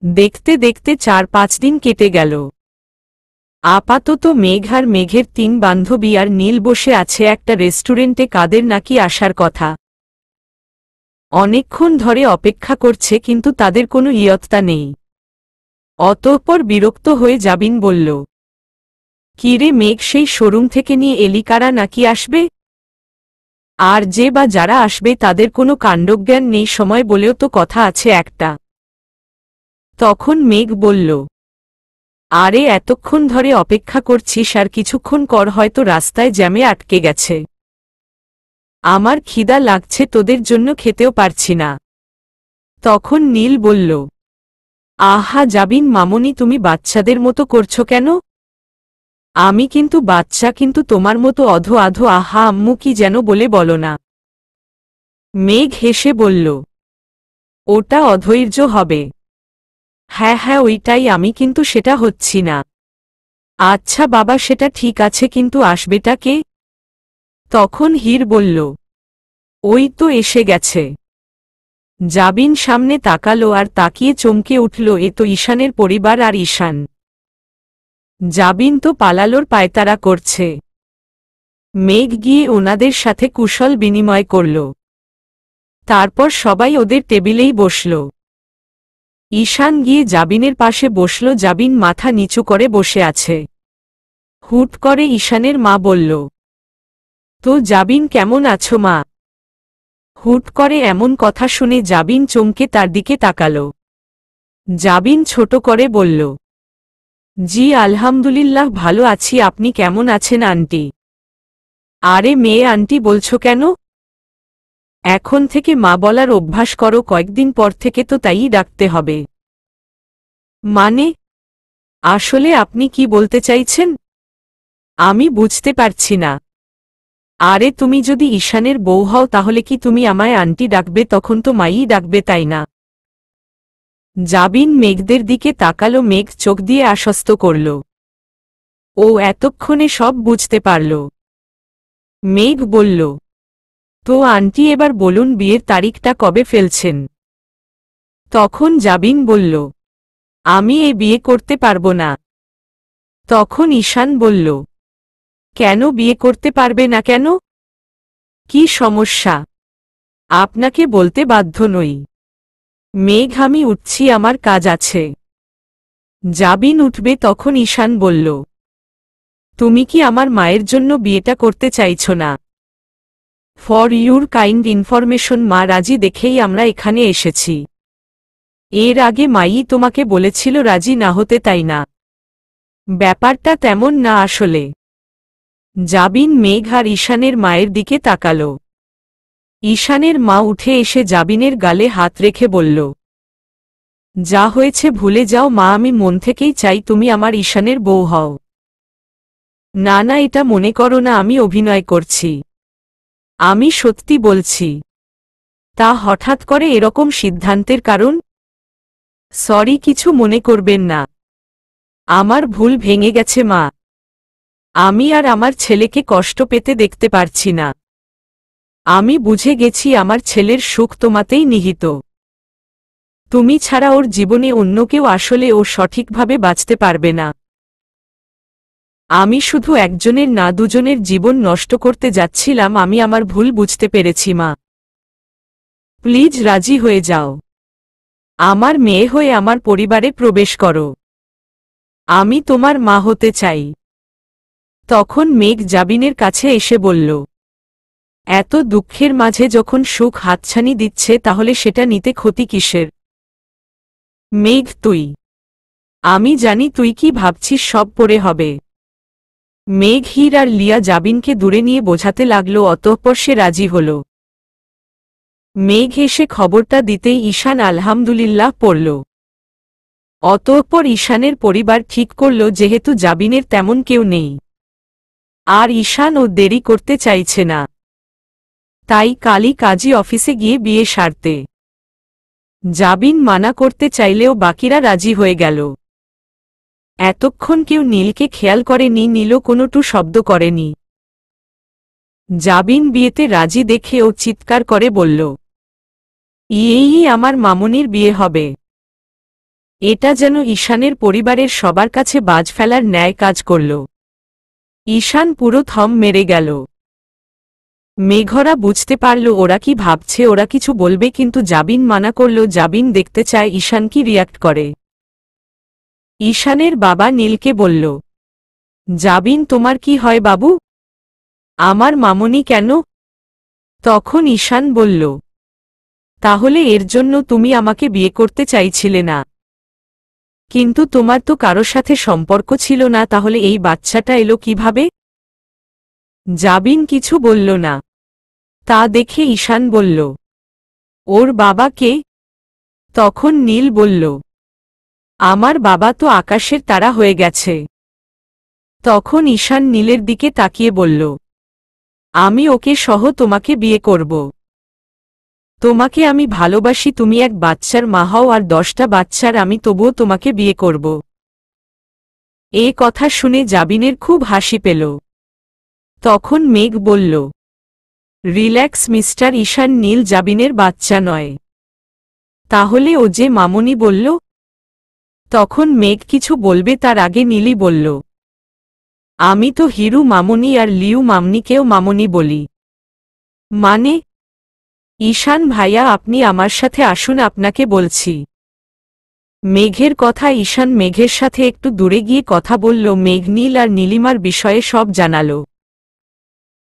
দেখতে দেখতে 4-5 দিন কেটে গেল। আপাতত মেঘ আর মেঘের 3 বান্ধবী আর নীল বসে আছে একটা রেস্টুরেন্টে, কাদের নাকি আসার কথা। অনেকক্ষণ ধরে অপেক্ষা করছে কিন্তু তাদের কোনো ইয়ত্তা নেই। অতঃপর বিরক্ত হয়ে জাবিন বলল, কিরে মেঘ, সেই শোরুম থেকে নিয়ে এলি, কারা নাকি আসবে? আর যে বা যারা আসবে তাদের কোনো কাণ্ডজ্ঞান নেই, সময় বলেও তো কথা আছে একটা। তখন মেঘ বলল, আরে এতক্ষণ ধরে অপেক্ষা করছিস, আর কিছুক্ষণ কর হয়তো রাস্তায় জ্যামে আটকে গেছে। আমার খিদা লাগছে, তোদের জন্য খেতেও পারছি না। তখন নীল বলল, আহা জাবিন মামুনি, তুমি বাচ্চাদের মতো করছো কেন? আমি কিন্তু বাচ্চা, কিন্তু তোমার মতো অধো আধো আহা আম্মু কি যেন বলে বলো না। মেঘ হেসে বলল, ওটা অধৈর্য হবে। হ্যাঁ হ্যাঁ ওইটাই আমি, কিন্তু সেটা হচ্ছি না। আচ্ছা বাবা সেটা ঠিক আছে, কিন্তু আসবেটা কে? তখন হীর বলল, ওই তো এসে গেছে। জাবিন সামনে তাকালো আর তাকিয়ে চমকে উঠল, এ তো ঈশানের পরিবার। আর ঈশান। জাবিন তো পালালোর পায়তারা করছে। মেঘ গিয়ে ওনাদের সাথে কুশল বিনিময় করল। তারপর সবাই ওদের টেবিলেই বসল। ঈশান গিয়ে জাবিনের পাশে বসল। জাবিন মাথা নিচু করে বসে আছে। হুট করে ঈশানের মা বলল, তো জাবিন কেমন আছো মা? হুট করে এমন কথা শুনে জাবিন চমকে তার দিকে তাকাল। জাবিন ছোট করে বলল, জি আলহামদুলিল্লাহ ভালো আছি, আপনি কেমন আছেন আন্টি? আরে মেয়ে আন্টি বলছো কেন? এখন থেকে মা বলার অভ্যাস করো, কয়েকদিন পর থেকে তো তাইই ডাকতে হবে। মানে? আসলে আপনি কি বলতে চাইছেন? আমি বুঝতে পারছি না। আরে তুমি যদি ঈশানের বউ হও তাহলে কি তুমি আমায় আন্টি ডাকবে? তখন তো মাই ডাকবে, তাই না? জাবিন মেঘদের দিকে তাকালো। মেঘ চোখ দিয়ে আশ্বস্ত করল। ও এতক্ষণে সব বুঝতে পারল। মেঘ বলল, তো আন্টি এবার বলুন বিয়ের তারিখটা কবে ফেলছেন? তখন জাবিন বলল, আমি এ বিয়ে করতে পারবো না। তখন ঈশান বলল, কেন বিয়ে করতে পারবে না কেন? কি সমস্যা? আপনাকে বলতে বাধ্য নই। মেঘ আমি উঠছি, আমার কাজ আছে। জাবিন উঠবে তখন ঈশান বলল, তুমি কি আমার মায়ের জন্য বিয়েটা করতে চাইছ না? ফর ইউর কাইন্ড ইনফরমেশন মা রাজি দেখেই আমরা এখানে এসেছি। এর আগে মাই তোমাকে বলেছিল রাজি না হতে, তাই না? ব্যাপারটা তেমন না আসলে। জাবিন মেঘ আর ঈশানের মায়ের দিকে তাকাল। ঈশানের মা উঠে এসে জাবিনের গালে হাত রেখে বলল, যা হয়েছে ভুলে যাও মা, আমি মন থেকেই চাই তুমি আমার ঈশানের বউ হও। না না, এটা মনে করো না আমি অভিনয় করছি। আমি সত্যি বলছি। তা হঠাৎ করে এরকম সিদ্ধান্তের কারণ? সরি, কিছু মনে করবেন না। আমার ভুল ভেঙে গেছে মা। আমি আর আমার ছেলেকে কষ্ট পেতে দেখতে পারছি না। আমি বুঝে গেছি আমার ছেলের সুখ তোমাতেই নিহিত। তুমি ছাড়া ওর জীবনে অন্য কেউ আসলে ও সঠিকভাবে বাঁচতে পারবে না। আমি শুধু একজনের না, দুজনের জীবন নষ্ট করতে যাচ্ছিলাম। আমি আমার ভুল বুঝতে পেরেছি মা। প্লিজ রাজি হয়ে যাও। আমার মেয়ে হয়ে আমার পরিবারে প্রবেশ করো। আমি তোমার মা হতে চাই। তখন মেঘ জাবিনের কাছে এসে বলল, এত দুঃখের মাঝে যখন সুখ হাতছানি দিচ্ছে তাহলে সেটা নিতে ক্ষতি কিসের? মেঘ তুই, আমি জানি তুই কি ভাবছিস, সব পরে হবে। মেঘ হীর আর লিয়া জাবিনকে দূরে নিয়ে বোঝাতে লাগল। অতঃপর সে রাজি হল। মেঘ এসে খবরটা দিতেই ঈশান আলহামদুলিল্লাহ পড়ল। অতঃপর ঈশানের পরিবার ঠিক করল যেহেতু জাবিনের তেমন কেউ নেই আর ঈশান ও দেরি করতে চাইছে না, তাই কালই কাজী অফিসে গিয়ে বিয়ে সারতে। জাবিন মানা করতে চাইলেও বাকিরা রাজি হয়ে গেল। এতক্ষণ কেউ নীলকে খেয়াল করেনি, নীলও কোনো টু শব্দ করেনি। জাবিন বিয়েতে রাজি দেখে ও চিৎকার করে বলল, এই আমার মামুনির বিয়ে হবে। এটা যেন ঈশানের পরিবারের সবার কাছে বাজ ফেলার ন্যায় কাজ করল। ঈশান পুরো থম মেরে গেল। মেঘরা বুঝতে পারল ওরা কি ভাবছে, ওরা কিছু বলবে কিন্তু জাবিন মানা করল। জাবিন দেখতে চায় ঈশান কি রিয়াক্ট করে। ঈশানের বাবা নীলকে বলল, জাবিন তোমার কি হয় বাবু? আমার মামনি কেন? তখন ঈশান বলল, তাহলে এর জন্য তুমি আমাকে বিয়ে করতে চাইছিলে না? কিন্তু তোমার তো কারো সাথে সম্পর্ক ছিল না, তাহলে এই বাচ্চাটা এলো কিভাবে? জাবিন কিছু বলল না। তা দেখে ঈশান বলল, ওর বাবা কে? তখন নীল বলল, আমার বাবা তো আকাশের তারা হয়ে গেছে। তখন ঈশান নীলের দিকে তাকিয়ে বলল, আমি ওকে সহ তোমাকে বিয়ে করব। তোমাকে আমি ভালোবাসি, তুমি এক বাচ্চার মা হও আর 10টা বাচ্চার আমি, তবুও তোমাকে বিয়ে করব। এ কথা শুনে জাবিনের খুব হাসি পেল। তখন মেঘ বলল, রিল্যাক্স মিস্টার ঈশান, নীল জাবিনের বাচ্চা নয়। তাহলে ও যে মামনি বলল? তখন মেঘ কিছু বলবে তার আগে নীলই বলল, আমি তো হিরু মামনি আর লিউ মামনিকেও মামনি বলি। মানে? ঈশান ভাইয়া আপনি আমার সাথে আসুন, আপনাকে বলছি। মেঘের কথা ঈশান মেঘের সাথে একটু দূরে গিয়ে কথা বলল। মেঘ নীল আর নীলিমার বিষয়ে সব জানাল।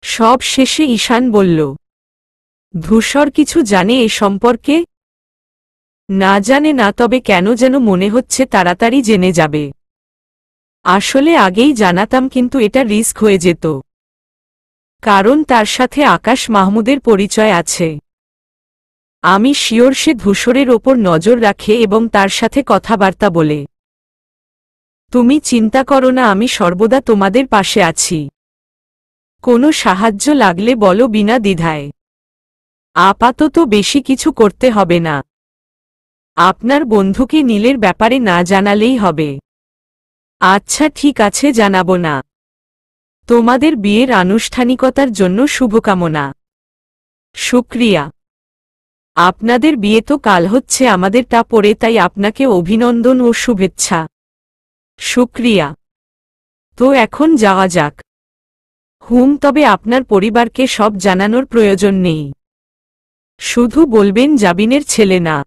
সব শেষে ঈশান বলল, ধূসর কিছু জানে এ সম্পর্কে? না জানে না, তবে কেন যেন মনে হচ্ছে তাড়াতাড়ি জেনে যাবে। আসলে আগেই জানাতাম, কিন্তু এটা রিস্ক হয়ে যেত, কারণ তার সাথে আকাশ মাহমুদের পরিচয় আছে। আমি শিওর সে ধূসরের ওপর নজর রাখে এবং তার সাথে কথাবার্তা বলে। তুমি চিন্তা করো না, আমি সর্বদা তোমাদের পাশে আছি। কোনো সাহায্য লাগলে বলো বিনা দ্বিধায়। আপাতত বেশি কিছু করতে হবে না। আপনার বন্ধুকে নীলের ব্যাপারে না জানালেই হবে। আচ্ছা ঠিক আছে, জানাবো না। তোমাদের বিয়ের আনুষ্ঠানিকতার জন্য শুভকামনা। শুক্রিয়া। আপনাদের বিয়ে তো কাল হচ্ছে আমাদেরটা পরে, তাই আপনাকে অভিনন্দন ও শুভেচ্ছা। শুক্রিয়া। তো এখন যাওয়া যাক। তবে আপনার পরিবারকে সব জানানোর প্রয়োজন নেই। শুধু বলবেন জাবিনের ছেলে না।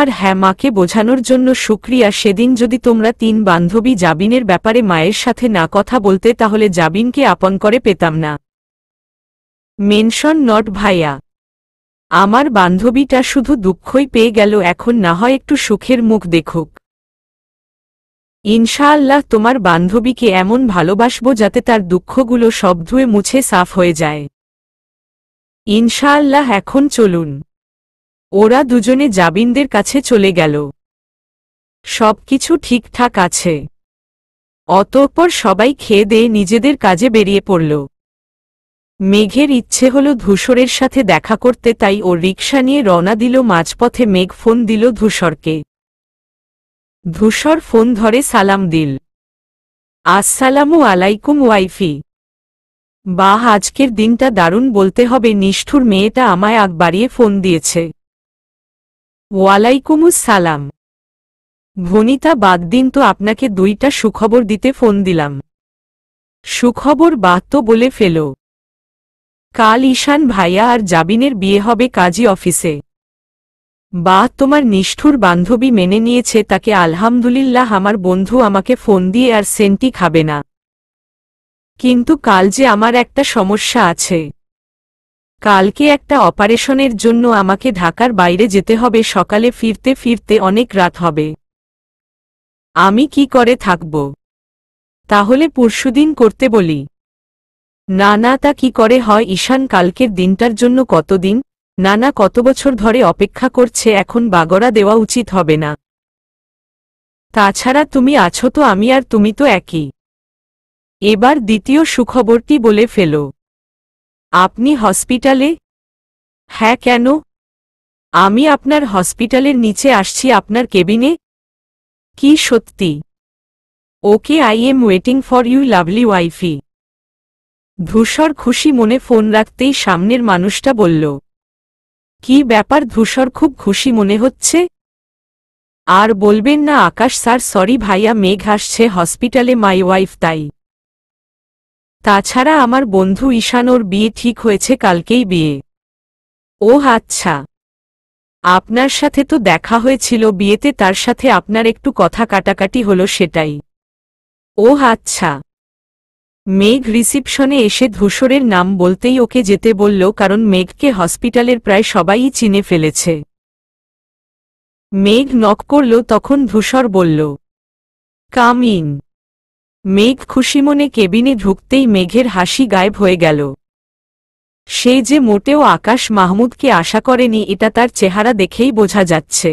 আর হ্যাঁ, মাকে বোঝানোর জন্য শুক্রিয়া। সেদিন যদি তোমরা 3 বান্ধবী জাবিনের ব্যাপারে মায়ের সাথে না কথা বলতে, তাহলে জাবিনকে আপন করে পেতাম না। মেনশন নট ভাইয়া। আমার বান্ধবীটা শুধু দুঃখই পেয়ে গেল, এখন না হয় একটু সুখের মুখ দেখুক। ইনশাআল্লাহ তোমার বান্ধবীকে এমন ভালোবাসবো যাতে তার দুঃখগুলো সব ধুয়ে মুছে সাফ হয়ে যায়। ইনশাআল্লাহ। এখন চলুন। ওরা দুজনে জাবিনদের কাছে চলে গেল। সবকিছু ঠিকঠাক আছে। অতঃপর সবাই খেয়ে দিয়ে নিজেদের কাজে বেরিয়ে পড়ল। মেঘের ইচ্ছে হল ধূসরের সাথে দেখা করতে, তাই ও রিকশা নিয়ে রওনা দিল। মাঝপথে মেঘ ফোন দিল ধূসরকে। ধূসর ফোন ধরে সালাম দিল। আসসালামু আলাইকুম ওয়াইফি। বাহ, আজকের দিনটা দারুণ বলতে হবে। নিষ্ঠুর মেয়েটা আমায় আগ বাড়িয়ে ফোন দিয়েছে। ওয়ালাইকুমুস সালাম। ভনিতা, বাদ দিন তো, আপনাকে 2টা সুখবর দিতে ফোন দিলাম। সুখবর? বাহ, তো বলে ফেলো। কাল ঈশান ভাইয়া আর জাবিনের বিয়ে হবে কাজী অফিসে। বাহ, তোমার নিষ্ঠুর বান্ধবী মেনে নিয়েছে তাকে, আলহামদুলিল্লাহ। আমার বন্ধু আমাকে ফোন দিয়ে আর সেন্টি খাবে না। কিন্তু কাল যে আমার একটা সমস্যা আছে। কালকে একটা অপারেশনের জন্য আমাকে ঢাকার বাইরে যেতে হবে। সকালে ফিরতে ফিরতে অনেক রাত হবে। আমি কি করে থাকব? তাহলে পরশুদিন করতে বলি। না না, তা কি করে হয় ঈশান? কালকের দিনটার জন্য কতদিন, না না কত বছর ধরে অপেক্ষা করছে, এখন বাগড়া দেওয়া উচিত হবে না? তাছাড়া তুমি আছো তো, আমি আর তুমি তো একই। এবার দ্বিতীয় সুখবরটি বলে ফেলো। আপনি হসপিটালে? হ্যাঁ, কেন? আমি আপনার হসপিটালের নিচে আসছি, আপনার কেবিনে। কি সত্যি? Okay, I am waiting for you lovely wifey. ধূসর খুশি মনে ফোন রাখতেই সামনের মানুষটা বলল, কি ব্যাপার ধূসর, খুব খুশি মনে হচ্ছে? আর বলবেন না আকাশ স্যার, সরি ভাইয়া, মেঘ আসছে হসপিটালে, মাই ওয়াইফ, তাই। তাছাড়া আমার বন্ধু ঈশান, ওর বিয়ে ঠিক হয়েছে, কালকেই বিয়ে। ওহ আচ্ছা, আপনার সাথে তো দেখা হয়েছিল বিয়েতে, তার সাথে আপনার একটু কথা কাটাকাটি হলো, সেটাই। ওহ আচ্ছা। মেঘ রিসিপশনে এসে ধূসরের নাম বলতেই ওকে যেতে বলল, কারণ মেঘকে হসপিটালের প্রায় সবাই চিনে ফেলেছে। মেঘ নক করল, তখন ধূসর বলল, কাম ইন। মেঘ খুশিমনে কেবিনে ঢুকতেই মেঘের হাসি গায়েব হয়ে গেল। সে যে মোটেও আকাশ মাহমুদকে আশা করেনি, এটা তার চেহারা দেখেই বোঝা যাচ্ছে।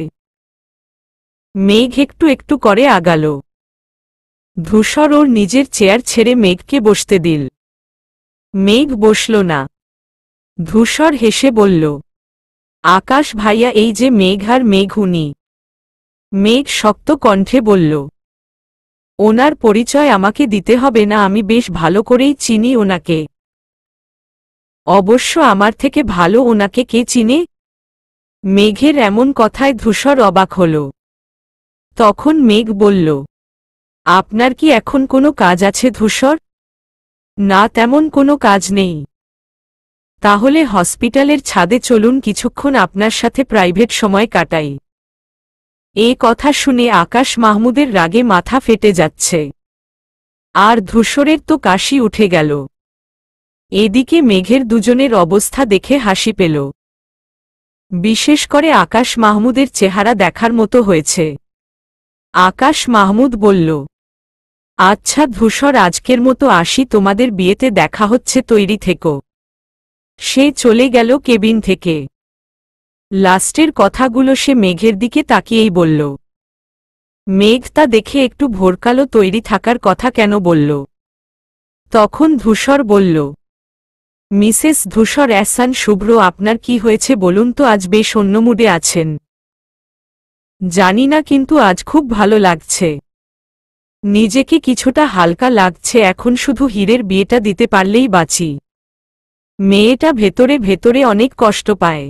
মেঘ একটু একটু করে আগাল। ধূসর ওর নিজের চেয়ার ছেড়ে মেঘকে বসতে দিল। মেঘ বসল না। ধূসর হেসে বলল, আকাশ ভাইয়া, এই যে মেঘ, আর মেঘ উনি। মেঘ শক্ত কণ্ঠে বলল, ওনার পরিচয় আমাকে দিতে হবে না, আমি বেশ ভালো করেই চিনি ওনাকে। অবশ্য আমার থেকে ভালো ওনাকে কে চিনে? মেঘের এমন কথায় ধূসর অবাক হল। তখন মেঘ বলল, আপনার কি এখন কোনো কাজ আছে ধূসর? না, তেমন কোনো কাজ নেই। তাহলে হসপিটালের ছাদে চলুন, কিছুক্ষণ আপনার সাথে প্রাইভেট সময় কাটাই। এ কথা শুনে আকাশ মাহমুদের রাগে মাথা ফেটে যাচ্ছে। আর ধূসরের তো কাশি উঠে গেল। এদিকে মেঘের দুজনের অবস্থা দেখে হাসি পেল। বিশেষ করে আকাশ মাহমুদের চেহারা দেখার মতো হয়েছে। আকাশ মাহমুদ বলল, আচ্ছা ধূসর, আজকের মতো আসি, তোমাদের বিয়েতে দেখা হচ্ছে, তৈরি থেকো। সে চলে গেল কেবিন থেকে। লাস্টের কথাগুলো সে মেঘের দিকে তাকিয়েই বলল। মেঘ তা দেখে একটু ভোরকালো, তৈরি থাকার কথা কেন বলল? তখন ধূসর বলল, মিসেস ধূসর এহসান শুভ্র, আপনার কি হয়েছে বলুন তো, আজ বেশ অন্য মুডে আছেন। জানি না, কিন্তু আজ খুব ভালো লাগছে। নিজেকে কিছুটা হালকা লাগছে, এখন শুধু হীরের বিয়েটা দিতে পারলেই বাঁচি। মেয়েটা ভেতরে ভেতরে অনেক কষ্ট পায়।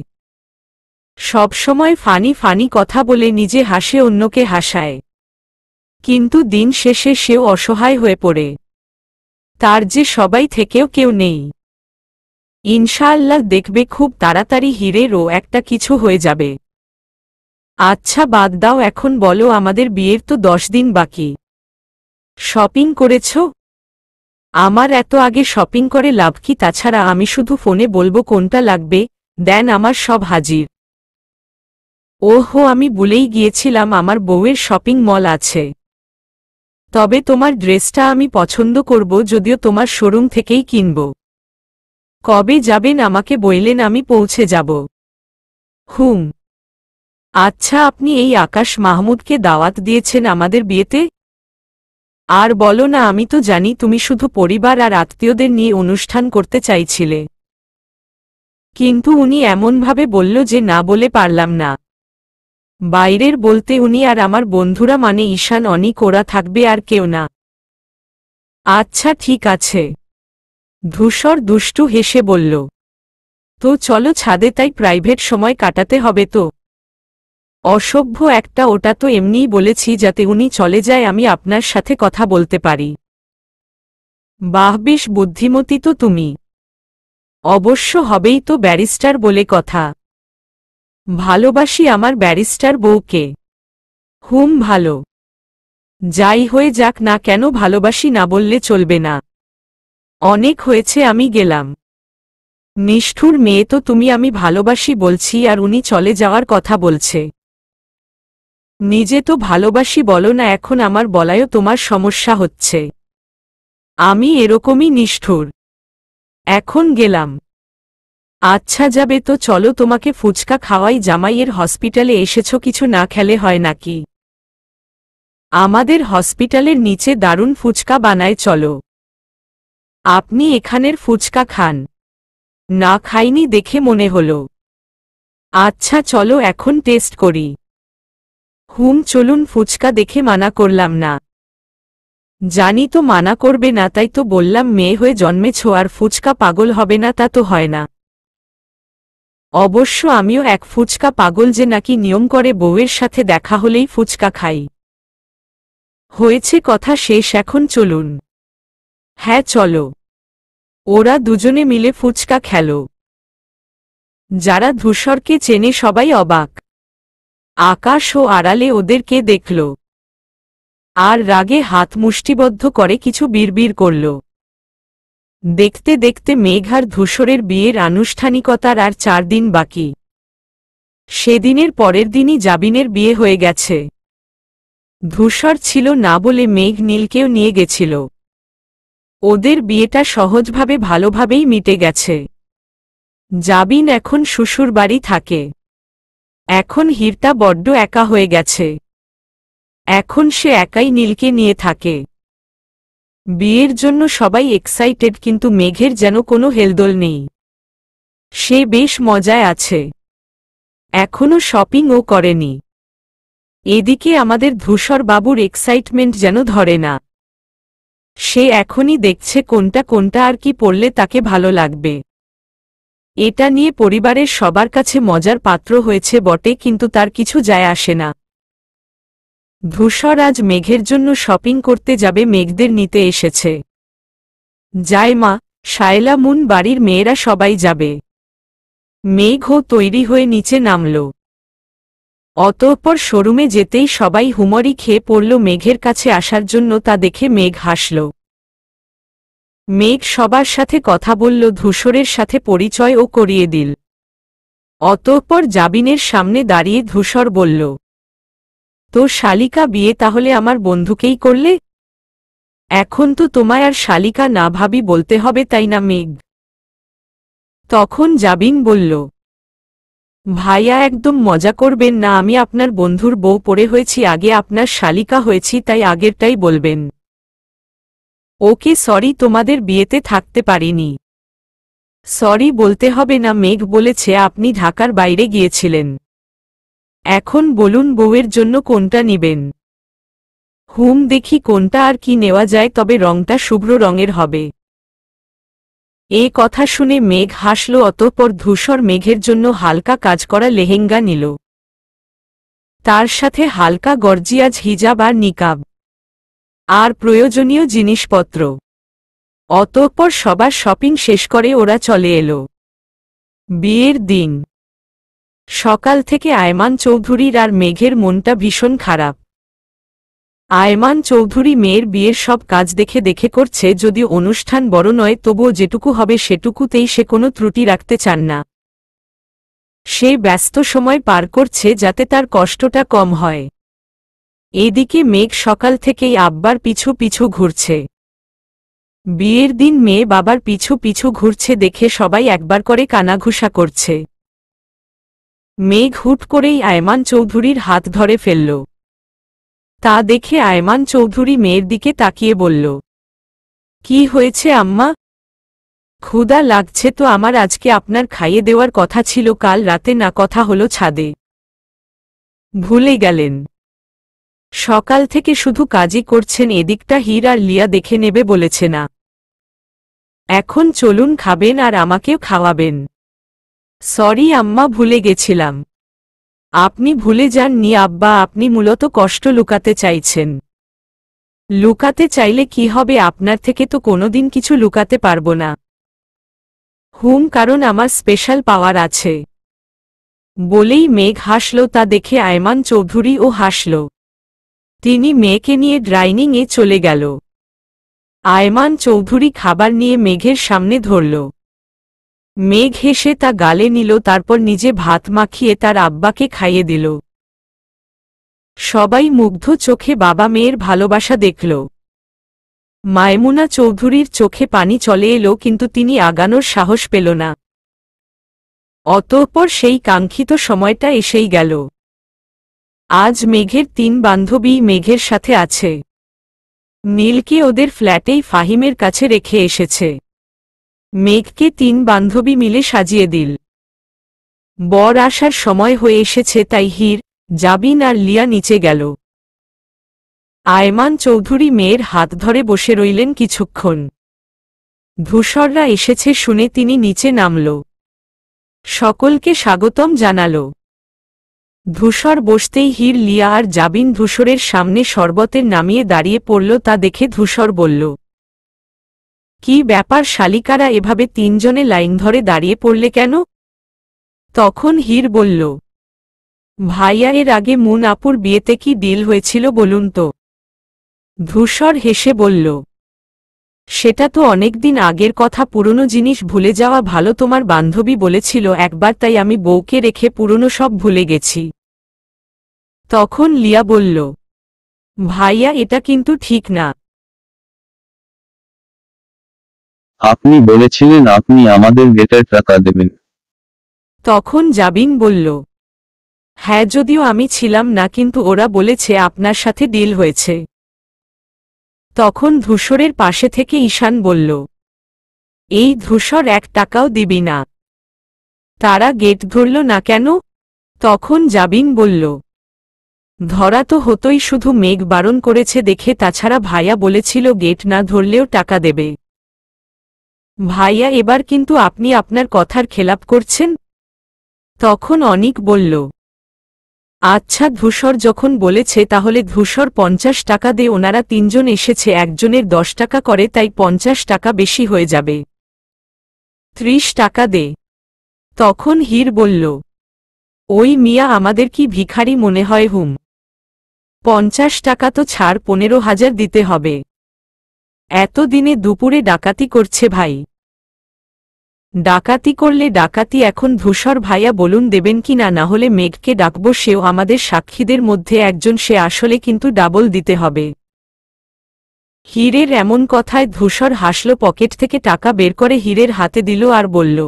সবসময় ফানি ফানি কথা বলে নিজে হাসে, অন্যকে হাসায়, কিন্তু দিন শেষে সেও অসহায় হয়ে পড়ে। তার যে সবাই থেকেও কেউ নেই। ইনশাআল্লাহ দেখবে খুব তাড়াতাড়ি হীরেরও একটা কিছু হয়ে যাবে। আচ্ছা বাদ দাও, এখন বলো, আমাদের বিয়ের তো 10 দিন বাকি। শপিং করেছ? আমার এত আগে শপিং করে লাভ কি? তাছাড়া আমি শুধু ফোনে বলবো কোনটা লাগবে, দেন আমার সব হাজির। ওহো, আমি ভুলেই গিয়েছিলাম, আমার বউয়ের শপিং মল আছে। তবে তোমার ড্রেসটা আমি পছন্দ করব, যদিও তোমার শোরুম থেকেই কিনব। কবে যাবেন আমাকে বললেন, আমি পৌঁছে যাব। হুম। আচ্ছা, আপনি এই আকাশ মাহমুদকে দাওয়াত দিয়েছেন আমাদের বিয়েতে? আর বলো না, আমি তো জানি তুমি শুধু পরিবার আর আত্মীয়দের নিয়ে অনুষ্ঠান করতে চাইছিলে, কিন্তু উনি এমনভাবে বলল যে না বলে পারলাম না। বাইরের বলতে উনি আর আমার বন্ধুরা, মানে ঈশান, অনিক, ওরা থাকবে, আর কেউ না। আচ্ছা ঠিক আছে। ধূসর দুষ্টু হেসে বলল, তো চলো ছাদে, তাই প্রাইভেট সময় কাটাতে হবে তো। অসভ্য একটা, ওটা তো এমনিই বলেছি যাতে উনি চলে যায়, আমি আপনার সাথে কথা বলতে পারি। বাহ, বেশ বুদ্ধিমতী তো তুমি। অবশ্য হবেই তো, ব্যারিস্টার বলে কথা। ভালোবাসি আমার ব্যারিস্টার বউকে। হুম, ভালো। যাই হয়ে যাক না কেন, ভালোবাসি না বললে চলবে না। অনেক হয়েছে, আমি গেলাম। নিষ্ঠুর মেয়ে তো তুমি, আমি ভালোবাসি বলছি আর উনি চলে যাওয়ার কথা বলছে। নিজে তো ভালোবাসি বলো না, এখন আমার বলায়ও তোমার সমস্যা হচ্ছে। আমি এরকমই নিষ্ঠুর। এখন গেলাম। আচ্ছা যাবে তো চলো, তোমাকে ফুচকা খাওয়াই, জামাইয়ের হসপিটালে এসেছো, কিছু না খেলে হয় নাকি? আমাদের হসপিটালের নিচে দারুণ ফুচকা বানায়, চলো। আপনি এখানের ফুচকা খান? না, খাইনি দেখে মনে হলো। আচ্ছা চলো এখন টেস্ট করি। হুম চলুন, ফুচকা দেখে মানা করলাম না। জানি তো মানা করবে না, তাই তো বললাম, মেয়ে হয়ে জন্মেছ আর ফুচকা পাগল হবে না তা তো হয় না। অবশ্য আমিও এক ফুচকা পাগল যে নাকি নিয়ম করে বউয়ের সাথে দেখা হলেই ফুচকা খাই। হয়েছে কথা শেষ, এখন চলুন। হ্যাঁ চলো। ওরা দুজনে মিলে ফুচকা খেল। যারা ধূসরকে চেনে সবাই অবাক। আকাশ ও আড়ালে ওদেরকে দেখল, আর রাগে হাত মুষ্টিবদ্ধ করে কিছু বিড়বিড় করল। দেখতে দেখতে মেঘ আর ধূসরের বিয়ের আনুষ্ঠানিকতার আর 4 দিন বাকি। সেদিনের পরের দিনই জাবিনের বিয়ে হয়ে গেছে। ধূসর ছিল না বলে মেঘ নীলকেও নিয়ে গেছিল। ওদের বিয়েটা সহজভাবে ভালোভাবেই মিটে গেছে। জাবিন এখন শ্বশুর বাড়ি থাকে। এখন হীরটা বড্ড একা হয়ে গেছে। এখন সে একাই নীলকে নিয়ে থাকে। বিয়ের জন্য সবাই এক্সাইটেড, কিন্তু মেঘের যেন কোনো হেলদোল নেই। সে বেশ মজায় আছে। এখনো শপিংও করেনি। এদিকে আমাদের ধূসর বাবুর এক্সাইটমেন্ট যেন ধরে না। সে এখনই দেখছে কোনটা কোনটা আর কি পড়লে তাকে ভালো লাগবে। এটা নিয়ে পরিবারের সবার কাছে মজার পাত্র হয়েছে বটে, কিন্তু তার কিছু যায় আসে না। ধূসর আজ মেঘের জন্য শপিং করতে যাবে, মেঘদের নিতে এসেছে। যায় মা, শায়লা, মুন, বাড়ির মেয়েরা সবাই যাবে। মেঘও তৈরি হয়ে নিচে নামল। অতঃপর শোরুমে যেতেই সবাই হুমড়ি খেয়ে পড়ল মেঘের কাছে আসার জন্য। তা দেখে মেঘ হাসল। মেঘ সবার সাথে কথা বলল, ধূসরের সাথে পরিচয়ও করিয়ে দিল। অতঃপর জাবিনের সামনে দাঁড়িয়ে ধূসর বলল, তো শালিকা বিয়ে তাহলে আমার বন্ধুকেই করলে? এখন তো তোমায় আর শালিকা না ভাবি বলতে হবে, তাই না মেঘ? তখন জাবিন বলল, ভাইয়া একদম মজা করবেন না, আমি আপনার বন্ধুর বউ পড়ে হয়েছি, আগে আপনার শালিকা হয়েছি, তাই আগেরটাই বলবেন। ওকে সরি, তোমাদের বিয়েতে থাকতে পারিনি। সরি বলতে হবে না, মেঘ বলেছে আপনি ঢাকার বাইরে গিয়েছিলেন। এখন বলুন বউয়ের জন্য কোনটা নিবেন? দেখি কোনটা আর কি নেওয়া যায়, তবে রংটা শুভ্র রঙের হবে। এ কথা শুনে মেঘ হাসল। অতঃপর ধূসর মেঘের জন্য হালকা কাজ করা লেহেঙ্গা নিল। তার সাথে হালকা গর্জিয়াজ হিজাব আর নিকাব আর প্রয়োজনীয় জিনিসপত্র। অতঃপর সবার শপিং শেষ করে ওরা চলে এলো। বিয়ের দিন সকাল থেকে আয়মান চৌধুরীর আর মেঘের মনটা ভীষণ খারাপ। আয়মান চৌধুরী মেয়ের বিয়ের সব কাজ দেখে দেখে করছে, যদিও অনুষ্ঠান বড় নয়, তবুও যেটুকু হবে সেটুকুতেই সে কোনো ত্রুটি রাখতে চান না। সে ব্যস্ত সময় পার করছে যাতে তার কষ্টটা কম হয়। এদিকে মেঘ সকাল থেকেই আব্বার পিছু পিছু ঘুরছে। বিয়ের দিন মেয়ে বাবার পিছু পিছু ঘুরছে দেখে সবাই একবার করে কানাঘুষা করছে। মেঘ হুট করেই আয়মান চৌধুরীর হাত ধরে ফেলল। তা দেখে আয়মান চৌধুরী মেয়ের দিকে তাকিয়ে বলল, কি হয়েছে আম্মা? ক্ষুধা লাগছে তো আমার, আজকে আপনার খাইয়ে দেওয়ার কথা ছিল, কাল রাতে না কথা হলো ছাদে। ভুলে গেলেন? সকাল থেকে শুধু কাজই করছেন, এদিকটা হীর আর লিয়া দেখে নেবে বলেছে না? এখন চলুন, খাবেন আর আমাকেও খাওয়াবেন। সরি আম্মা, ভুলে গেছিলাম। আপনি ভুলে যাননি আব্বা, আপনি মূলত কষ্ট লুকাতে চাইছেন। লুকাতে চাইলে কি হবে, আপনার থেকে তো কোনোদিন কিছু লুকাতে পারবো না। কারণ আমার স্পেশাল পাওয়ার আছে। বলেই মেঘ হাসল। তা দেখে আয়মান চৌধুরীও হাসল। তিনি মেয়েকে নিয়ে ডাইনিংয়ে চলে গেল। আয়মান চৌধুরী খাবার নিয়ে মেঘের সামনে ধরল। মেঘ হেসে তা গালে নিল, তারপর নিজে ভাত মাখিয়ে তার আব্বাকে খাইয়ে দিল। সবাই মুগ্ধ চোখে বাবা মেয়ের ভালোবাসা দেখল। মায়মুনা চৌধুরীর চোখে পানি চলে এলো, কিন্তু তিনি আগানোর সাহস পেল না। অতঃপর সেই কাঙ্ক্ষিত সময়টা এসেই গেল। আজ মেঘের 3 বান্ধবী মেঘের সাথে আছে। নীলকে ওদের ফ্ল্যাটেই ফাহিমের কাছে রেখে এসেছে। মেঘকে 3 বান্ধবী মিলে সাজিয়ে দিল। বর আসার সময় হয়ে এসেছে, তাই হীর, জাবিন আর লিয়া নিচে গেল। আয়মান চৌধুরী মেয়ের হাত ধরে বসে রইলেন কিছুক্ষণ। ধূসররা এসেছে শুনে তিনি নিচে নামল। সকলকে স্বাগতম জানালো। ধূসর বসতেই হির, লিয়া আর জাবিন ধূসরের সামনে শরবতের নামিয়ে দাঁড়িয়ে পড়ল। তা দেখে ধূসর বলল, কি ব্যাপার শালিকারা, এভাবে তিনজনে লাইন ধরে দাঁড়িয়ে পড়লে কেন? তখন হির বলল, ভাইয়া, এর আগে মুন আপুর বিয়েতে কি ডিল হয়েছিল বলুন তো? ধূসর হেসে বলল, সেটা তো অনেকদিন আগের কথা, পুরনো জিনিস ভুলে যাওয়া ভালো। তোমার বান্ধবী বলেছিল একবার, তাই আমি বউকে রেখে পুরনো সব ভুলে গেছি। তখন লিয়া বলল, ভাইয়া, এটা কিন্তু ঠিক না। আপনি বলেছিলেন আপনি আমাদের গেটার টাকা দেবেন। তখন জাবিন বলল, হ্যাঁ, যদিও আমি ছিলাম না, কিন্তু ওরা বলেছে আপনার সাথে ডিল হয়েছে। তখন ধূসরের পাশে থেকে ঈশান বলল, এই ধূসর, 1 টাকাও দিবি না? তারা গেট ধরল না কেন? তখন জাবিন বলল, ধরা তো হতোই, শুধু মেঘ বারণ করেছে দেখে, তাছাড়া ভাইয়া বলেছিল গেট না ধরলেও টাকা দেবে। ভাইয়া, এবার কিন্তু আপনি আপনার কথার খেলাপ করছেন। তখন অনিক বলল, আচ্ছা, ধূসর যখন বলেছে তাহলে ধূসর 50 টাকা দে। ওনারা তিনজন এসেছে, একজনের 10 টাকা করে, তাই 50 টাকা বেশি হয়ে যাবে। 30 টাকা দে। তখন হির বলল, ওই মিয়া, আমাদের কি ভিখারি মনে হয় হুম? 50 টাকা তো ছাড়, 15,000 দিতে হবে। এতদিনে দুপুরে ডাকাতি করছে ভাই। ডাকাতি করলে ডাকাতি। এখন ধূসর ভাইয়া বলুন দেবেন কি না, না হলে মেঘকে ডাকব, সেও আমাদের সাক্ষীদের মধ্যে একজন, সে আসলে কিন্তু ডাবল দিতে হবে। হীরের এমন কথায় ধূসর হাসল, পকেট থেকে টাকা বের করে হীরের হাতে দিল আর বলল,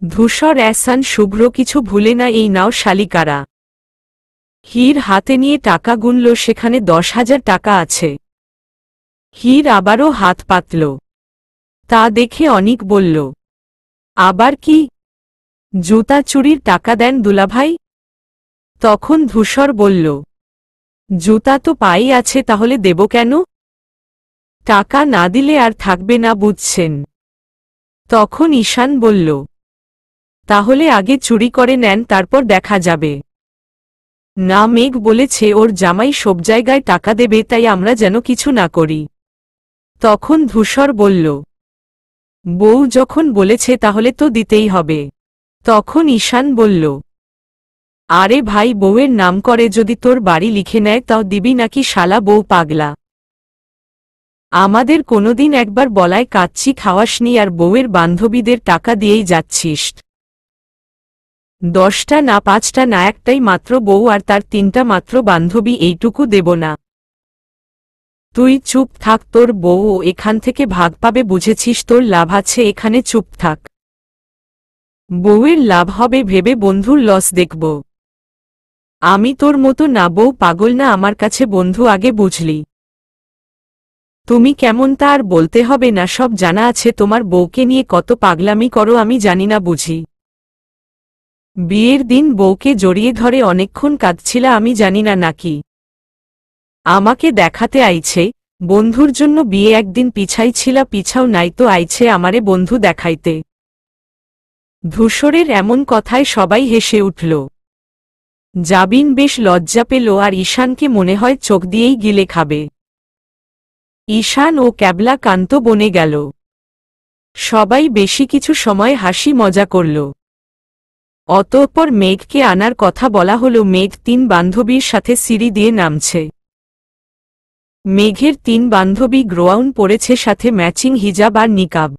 ধূসর, এহসান শুভ্র কিছু ভুলে না, এই নাও শালিকারা। হীর হাতে নিয়ে টাকা গুনল, সেখানে 10,000 টাকা আছে। হীর আবারও হাত পাতল। তা দেখে অনিক বলল, আবার কি? জুতা চুরির টাকা দেন দুলাভাই? তখন ধূসর বলল, জুতা তো পাই আছে, তাহলে দেব কেন? টাকা না দিলে আর থাকবে না বুঝছেন। তখন ঈশান বলল, তাহলে আগে চুরি করে নেন, তারপর দেখা যাবে। না, মেঘ বলেছে ওর জামাই সব জায়গায় টাকা দেবে, তাই আমরা যেন কিছু না করি। তখন ধূসর বলল, বউ যখন বলেছে তাহলে তো দিতেই হবে। তখন ঈশান বলল, আরে ভাই, বউয়ের নাম করে যদি তোর বাড়ি লিখে নেয় তাও দিবি নাকি? শালা বউ পাগলা। আমাদের কোনোদিন একবার বলায় কাচ্চি খাওয়াসনি, আর বউয়ের বান্ধবীদের টাকা দিয়েই যাচ্ছিস। 10টা না 5টা না, একটাই মাত্র বউ আর তার 3টা মাত্র বান্ধবী, এইটুকু দেব না? তুই চুপ থাক, তোর বউ এখান থেকে ভাগ পাবে বুঝেছিস? তোর লাভ আছে এখানে, চুপ থাক। বউয়ের লাভ হবে ভেবে বন্ধুর লস দেখব? আমি তোর মতো না, বউ পাগল না আমার কাছে, বন্ধু আগে বুঝলি? তুমি কেমন তা আর বলতে হবে না, সব জানা আছে তোমার বউকে নিয়ে কত পাগলামি করো, আমি জানি না বুঝি? বিয়ের দিন বউকে জড়িয়ে ধরে অনেকক্ষণ কাঁদছিলা, আমি জানি না নাকি? আমাকে দেখাতে আইছে বন্ধুর জন্য বিয়ে, একদিন পিছাইছিলা, পিছাও নাই তো আইছে আমারে বন্ধু দেখাইতে। ধূসরের এমন কথায় সবাই হেসে উঠল। জাবিন বেশ লজ্জা পেল, আর ঈশানকে মনে হয় চোখ দিয়েই গিলে খাবে। ঈশান ও ক্যাবলা কান্ত বনে গেল। সবাই বেশি কিছু সময় হাসি মজা করল। অতঃপর মেঘকে আনার কথা বলা হলো। মেঘ 3 বান্ধবীর সাথে সিঁড়ি দিয়ে নামছে। মেঘের 3 বান্ধবী গ্রাউন পরেছে, সাথে ম্যাচিং হিজাব আর নিকাব।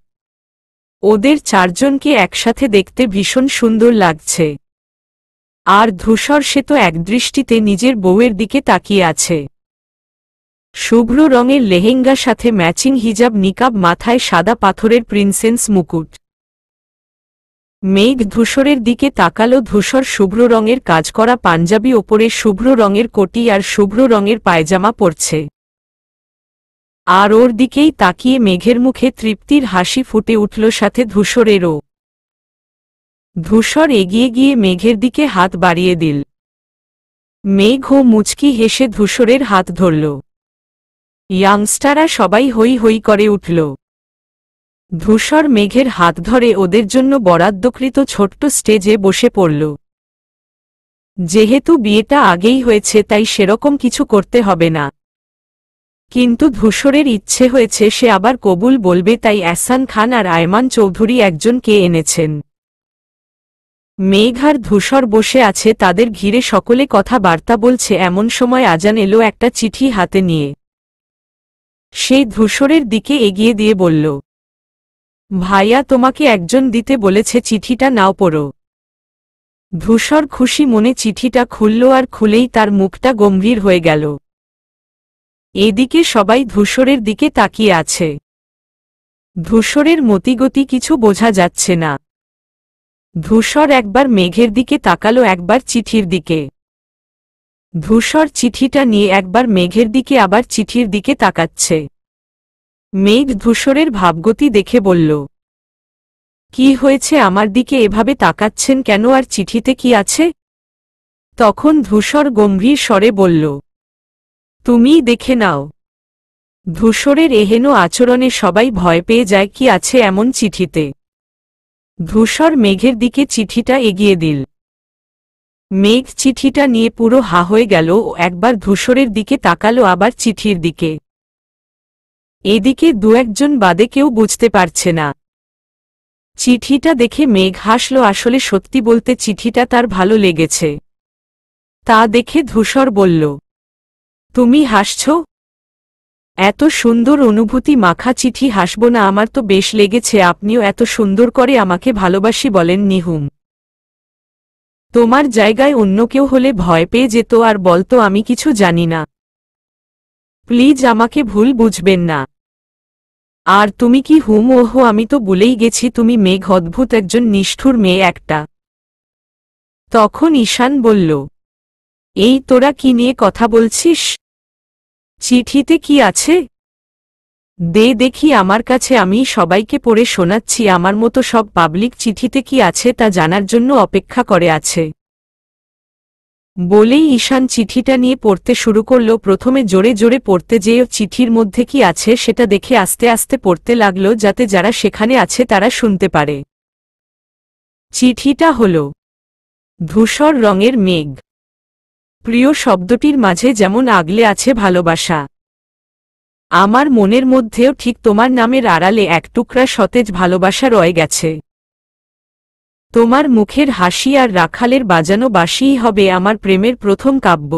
ওদের 4 জনকে একসাথে দেখতে ভীষণ সুন্দর লাগছে। আর ধূসর, সে তো একদৃষ্টিতে নিজের বউয়ের দিকে তাকিয়ে আছে। শুভ্র রঙের লেহেঙ্গা, সাথে ম্যাচিং হিজাব, নিকাব, মাথায় সাদা পাথরের প্রিন্সেস মুকুট। মেঘ ধূসরের দিকে তাকালো। ধূসর শুভ্র রঙের কাজ করা পাঞ্জাবি, ওপরে শুভ্র রঙের কোটি আর শুভ্র রঙের পায়জামা পরছে। আর ওর দিকেই তাকিয়ে মেঘের মুখে তৃপ্তির হাসি ফুটে উঠল, সাথে ধূসরেরও। ধূসর এগিয়ে গিয়ে মেঘের দিকে হাত বাড়িয়ে দিল। মেঘ ও মুচকি হেসে ধূসরের হাত ধরল। ইয়াংস্টাররা সবাই হই হই করে উঠল। ধূসর মেঘের হাত ধরে ওদের জন্য বরাদ্দকৃত ছোট্ট স্টেজে বসে পড়ল। যেহেতু বিয়েটা আগেই হয়েছে তাই সেরকম কিছু করতে হবে না, কিন্তু ধূসরের ইচ্ছে হয়েছে সে আবার কবুল বলবে, তাই এহসান খান আর আয়মান চৌধুরী একজনকে এনেছেন। মেঘ আর ধূসর বসে আছে, তাদের ঘিরে সকলে কথাবার্তা বলছে। এমন সময় আজান এলো একটা চিঠি হাতে নিয়ে। সেই ধূসরের দিকে এগিয়ে দিয়ে বলল, ভাইয়া তোমাকে একজন দিতে বলেছে, চিঠিটা নাও পড়ো। ধূসর খুশি মনে চিঠিটা খুলল, আর খুলেই তার মুখটা গম্ভীর হয়ে গেল। এদিকে সবাই ধূসরের দিকে তাকিয়ে আছে। ধূসরের মতিগতি কিছু বোঝা যাচ্ছে না। ধূসর একবার মেঘের দিকে তাকালো, একবার চিঠির দিকে। ধূসর চিঠিটা নিয়ে একবার মেঘের দিকে আবার চিঠির দিকে তাকাচ্ছে। মেঘ ধূসরের ভাবগতি দেখে বলল, কি হয়েছে, আমার দিকে এভাবে তাকাচ্ছেন কেন, আর চিঠিতে কি আছে? তখন ধূসর গম্ভীর স্বরে বলল, তুমিই দেখে নাও। ধূসরের এহেন আচরণে সবাই ভয় পেয়ে যায়, কি আছে এমন চিঠিতে। ধূসর মেঘের দিকে চিঠিটা এগিয়ে দিল। মেঘ চিঠিটা নিয়ে পুরো হা হয়ে গেল, ও একবার ধূসরের দিকে তাকালো, আবার চিঠির দিকে। এদিকে দু একজন বাদে কেউ বুঝতে পারছে না। চিঠিটা দেখে মেঘ হাসল, আসলে সত্যি বলতে চিঠিটা তার ভালো লেগেছে। তা দেখে ধূসর বলল, তুমি হাসছ? এত সুন্দর অনুভূতি মাখা চিঠি হাসব না? আমার তো বেশ লেগেছে, আপনিও এত সুন্দর করে আমাকে ভালোবাসি বলেন নিহুম। তোমার জায়গায় অন্য কেউ হলে ভয় পেয়ে যেত আর বলতো আমি কিছু জানি না। প্লিজ আমাকে ভুল বুঝবেন না। আর তুমি কি হুম? ওহো, আমি তো ভুলেই গেছি, তুমি মেঘ অদ্ভুত একজন নিষ্ঠুর মেয়ে একটা। তখন ঈশান বলল, এই তোরা কি নিয়ে কথা বলছিস? চিঠিতে কি আছে? দে দেখি আমার কাছে, আমি সবাইকে পড়ে শোনাচ্ছি। আমার মতো সব পাবলিক চিঠিতে কি আছে তা জানার জন্য অপেক্ষা করে আছে। বলেই ঈশান চিঠিটা নিয়ে পড়তে শুরু করল। প্রথমে জোরে জোরে পড়তে যেয়ে চিঠির মধ্যে কি আছে সেটা দেখে আস্তে আস্তে পড়তে লাগল, যাতে যারা সেখানে আছে তারা শুনতে পারে। চিঠিটা হল, ধূসর রঙের মেঘ। প্রিয় শব্দটির মাঝে যেমন আগলে আছে ভালোবাসা, আমার মনের মধ্যেও ঠিক তোমার নামের আড়ালে এক টুকরা সতেজ ভালোবাসা রয়ে গেছে। তোমার মুখের হাসি আর রাখালের বাজানো বাঁশিই হবে আমার প্রেমের প্রথম কাব্য।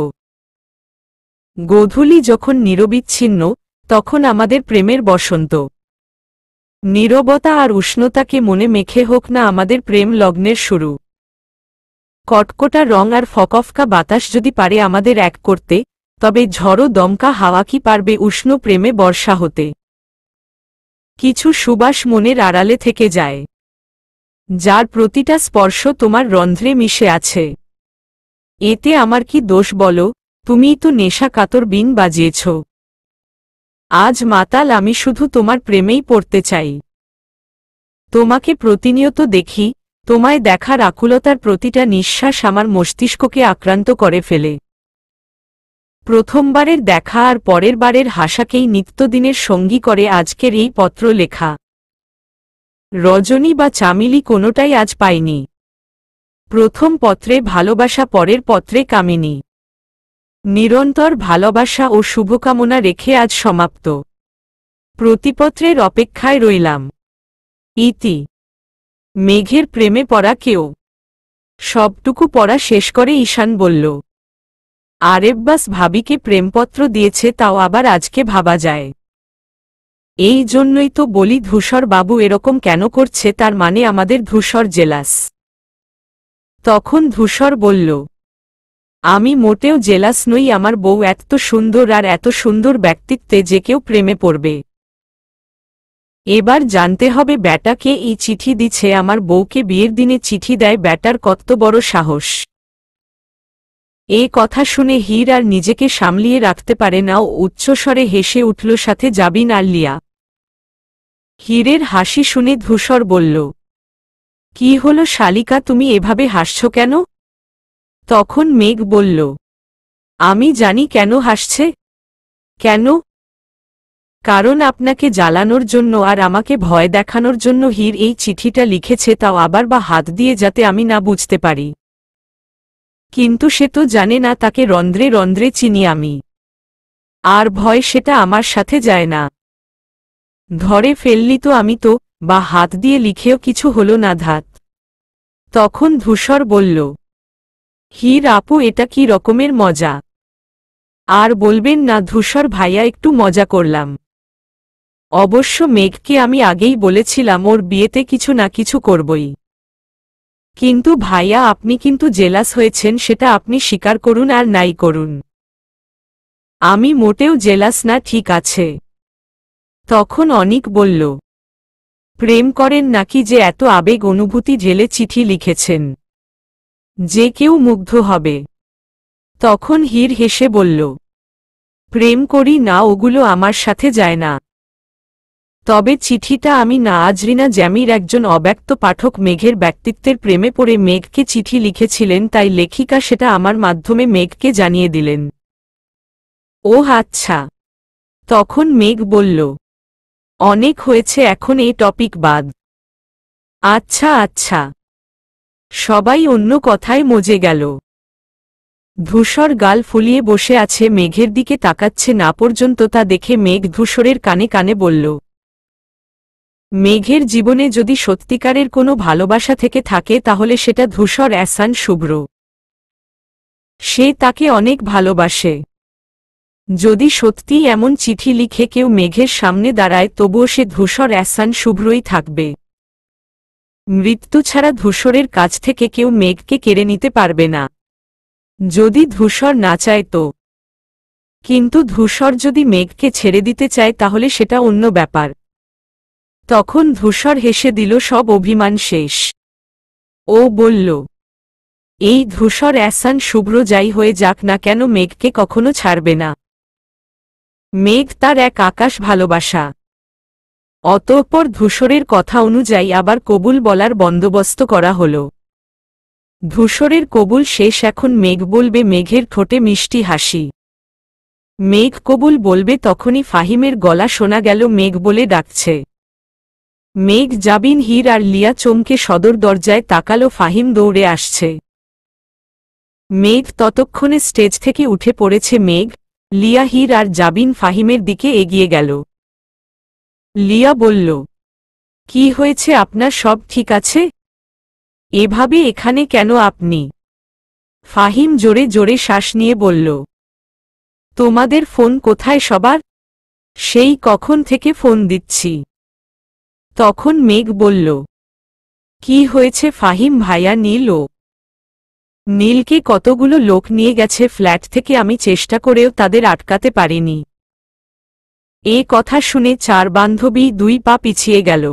গোধূলি যখন নিরবিচ্ছিন্ন, তখন আমাদের প্রেমের বসন্ত। নীরবতা আর উষ্ণতাকে মনে মেখে হোক না আমাদের প্রেম লগ্নের শুরু। কটকটা রং আর ফকফকা বাতাস যদি পারে আমাদের এক করতে, তবে ঝড়ো দমকা হাওয়া কি পারবে উষ্ণ প্রেমে বর্ষা হতে। কিছু সুবাস মনের আড়ালে থেকে যায়, যার প্রতিটা স্পর্শ তোমার রন্ধ্রে মিশে আছে। এতে আমার কি দোষ বলো? তুমিই তো নেশা কাতর বিন বাজিয়েছ। আজ মাতাল আমি, শুধু তোমার প্রেমেই পড়তে চাই। তোমাকে প্রতিনিয়ত দেখি, তোমায় দেখার আকুলতার প্রতিটা নিঃশ্বাস আমার মস্তিষ্ককে আক্রান্ত করে ফেলে। প্রথমবারের দেখা আর পরের বারের হাসাকেই নিত্যদিনের সঙ্গী করে আজকের এই পত্র লেখা। রজনী বা চামিলি কোনোটাই আজ পাইনি। প্রথম পত্রে ভালোবাসা, পরের পত্রে কামিনী। নিরন্তর ভালোবাসা ও শুভকামনা রেখে আজ সমাপ্ত। প্রতিপত্রের অপেক্ষায় রইলাম। ইতি। মেঘের প্রেমে পড়া কেউ। সবটুকু পড়া শেষ করে ঈশান বলল, আরেব্বাস ভাবিকে প্রেমপত্র দিয়েছে, তাও আবার আজকে ভাবা যায়। এই জন্যই তো বলি ধূসর বাবু এরকম কেন করছে, তার মানে আমাদের ধূসর জেলাস। তখন ধূসর বলল, আমি মোটেও জেলাস নই, আমার বউ এত সুন্দর আর এত সুন্দর ব্যক্তিত্বে যে কেউ প্রেমে পড়বে। এবার জানতে হবে ব্যাটাকে এই চিঠি দিচ্ছে। আমার বউকে বিয়ের দিনে চিঠি দেয়, ব্যাটার কত বড় সাহস। এ কথা শুনে হীর আর নিজেকে সামলিয়ে রাখতে পারে না ও উচ্চস্বরে হেসে উঠল, সাথে জাবিন আর লিয়া। হীরের হাসি শুনে ধূসর বলল, কি হলো শালিকা, তুমি এভাবে হাসছ কেন? তখন মেঘ বলল, আমি জানি কেন হাসছে। কেন? কারণ আপনাকে জ্বালানোর জন্য আর আমাকে ভয় দেখানোর জন্য হীর এই চিঠিটা লিখেছে, তাও আবার বা হাত দিয়ে, যাতে আমি না বুঝতে পারি। কিন্তু সে তো জানে না তাকে রন্ধ্রে রন্ধ্রে চিনি আমি। আর ভয় সেটা আমার সাথে যায় না। ধরে ফেললি তো আমি তো, বা হাত দিয়ে লিখেও কিছু হলো না ধাত। তখন ধূসর বলল, হীর আপু, এটা কি রকমের মজা? আর বলবেন না ধূসর ভাইয়া, একটু মজা করলাম। অবশ্য মেঘকে আমি আগেই বলেছিলাম ওর বিয়েতে কিছু না কিছু করবই। কিন্তু ভাইয়া, আপনি কিন্তু জেলাস হয়েছেন, সেটা আপনি স্বীকার করুন আর নাই করুন। আমি মোটেও জেলাস না, ঠিক আছে। তখন অনিক বলল, প্রেম করেন নাকি যে এত আবেগ অনুভূতি ঢেলে চিঠি লিখেছেন, যে কেউ মুগ্ধ হবে? তখন হীর হেসে বলল, প্রেম করি না, ওগুলো আমার সাথে যায় না। তবে চিঠিটা আমি না আজরিনা জ্যামির একজন অব্যক্ত পাঠক মেঘের ব্যক্তিত্বের প্রেমে পড়ে মেঘকে চিঠি লিখেছিলেন, তাই লেখিকা সেটা আমার মাধ্যমে মেঘকে জানিয়ে দিলেন। ও আচ্ছা। তখন মেঘ বলল, অনেক হয়েছে, এখন এই টপিক বাদ। আচ্ছা আচ্ছা। সবাই অন্য কথায় মজে গেল। ধূসর গাল ফুলিয়ে বসে আছে, মেঘের দিকে তাকাচ্ছে না পর্যন্ত, তা দেখে মেঘ ধূসরের কানে কানে বলল, মেঘের জীবনে যদি সত্যিকারের কোনো ভালোবাসা থেকে থাকে তাহলে সেটা ধূসর এহসান শুভ্র। সে তাকে অনেক ভালোবাসে। যদি সত্যিই এমন চিঠি লিখে কেউ মেঘের সামনে দাঁড়ায়, তবুও সে ধূসর এহসান শুভ্রই থাকবে। মৃত্যু ছাড়া ধূসরের কাছ থেকে কেউ মেঘকে কেড়ে নিতে পারবে না, যদি ধূসর না চায় তো। কিন্তু ধূসর যদি মেঘকে ছেড়ে দিতে চায় তাহলে সেটা অন্য ব্যাপার। তখন ধূসর হেসে দিল, সব অভিমান শেষ। ও বলল, এই ধূসর এহসান শুভ্র যাই হয়ে যাক না কেন, মেঘকে কখনো ছাড়বে না। মেঘ তার এক আকাশ ভালোবাসা। অতঃপর ধূসরের কথা অনুযায়ী আবার কবুল বলার বন্দোবস্ত করা হল। ধূসরের কবুল শেষ, এখন মেঘ বলবে, মেঘের ঠোঁটে মিষ্টি হাসি। মেঘ কবুল বলবে, তখনই ফাহিমের গলা শোনা গেল, মেঘ বলে ডাকছে। মেঘ, জাবিন, হীর আর লিয়া চমকে সদর দরজায় তাকালো, ফাহিম দৌড়ে আসছে। মেঘ ততক্ষণে স্টেজ থেকে উঠে পড়েছে। মেঘ, লিয়া, হীর আর জাবিন ফাহিমের দিকে এগিয়ে গেল। লিয়া বলল, কি হয়েছে আপনার, সব ঠিক আছে? এভাবে এখানে কেন আপনি? ফাহিম জোরে জোরে শ্বাস নিয়ে বলল, তোমাদের ফোন কোথায় সবার? সেই কখন থেকে ফোন দিচ্ছি। তখন মেঘ বলল, কি হয়েছে ফাহিম ভাইয়া? নীলকে কতগুলো লোক নিয়ে গেছে ফ্ল্যাট থেকে, আমি চেষ্টা করেও তাদের আটকাতে পারিনি। এ কথা শুনে চার বান্ধবী দুই পা পিছিয়ে গেল।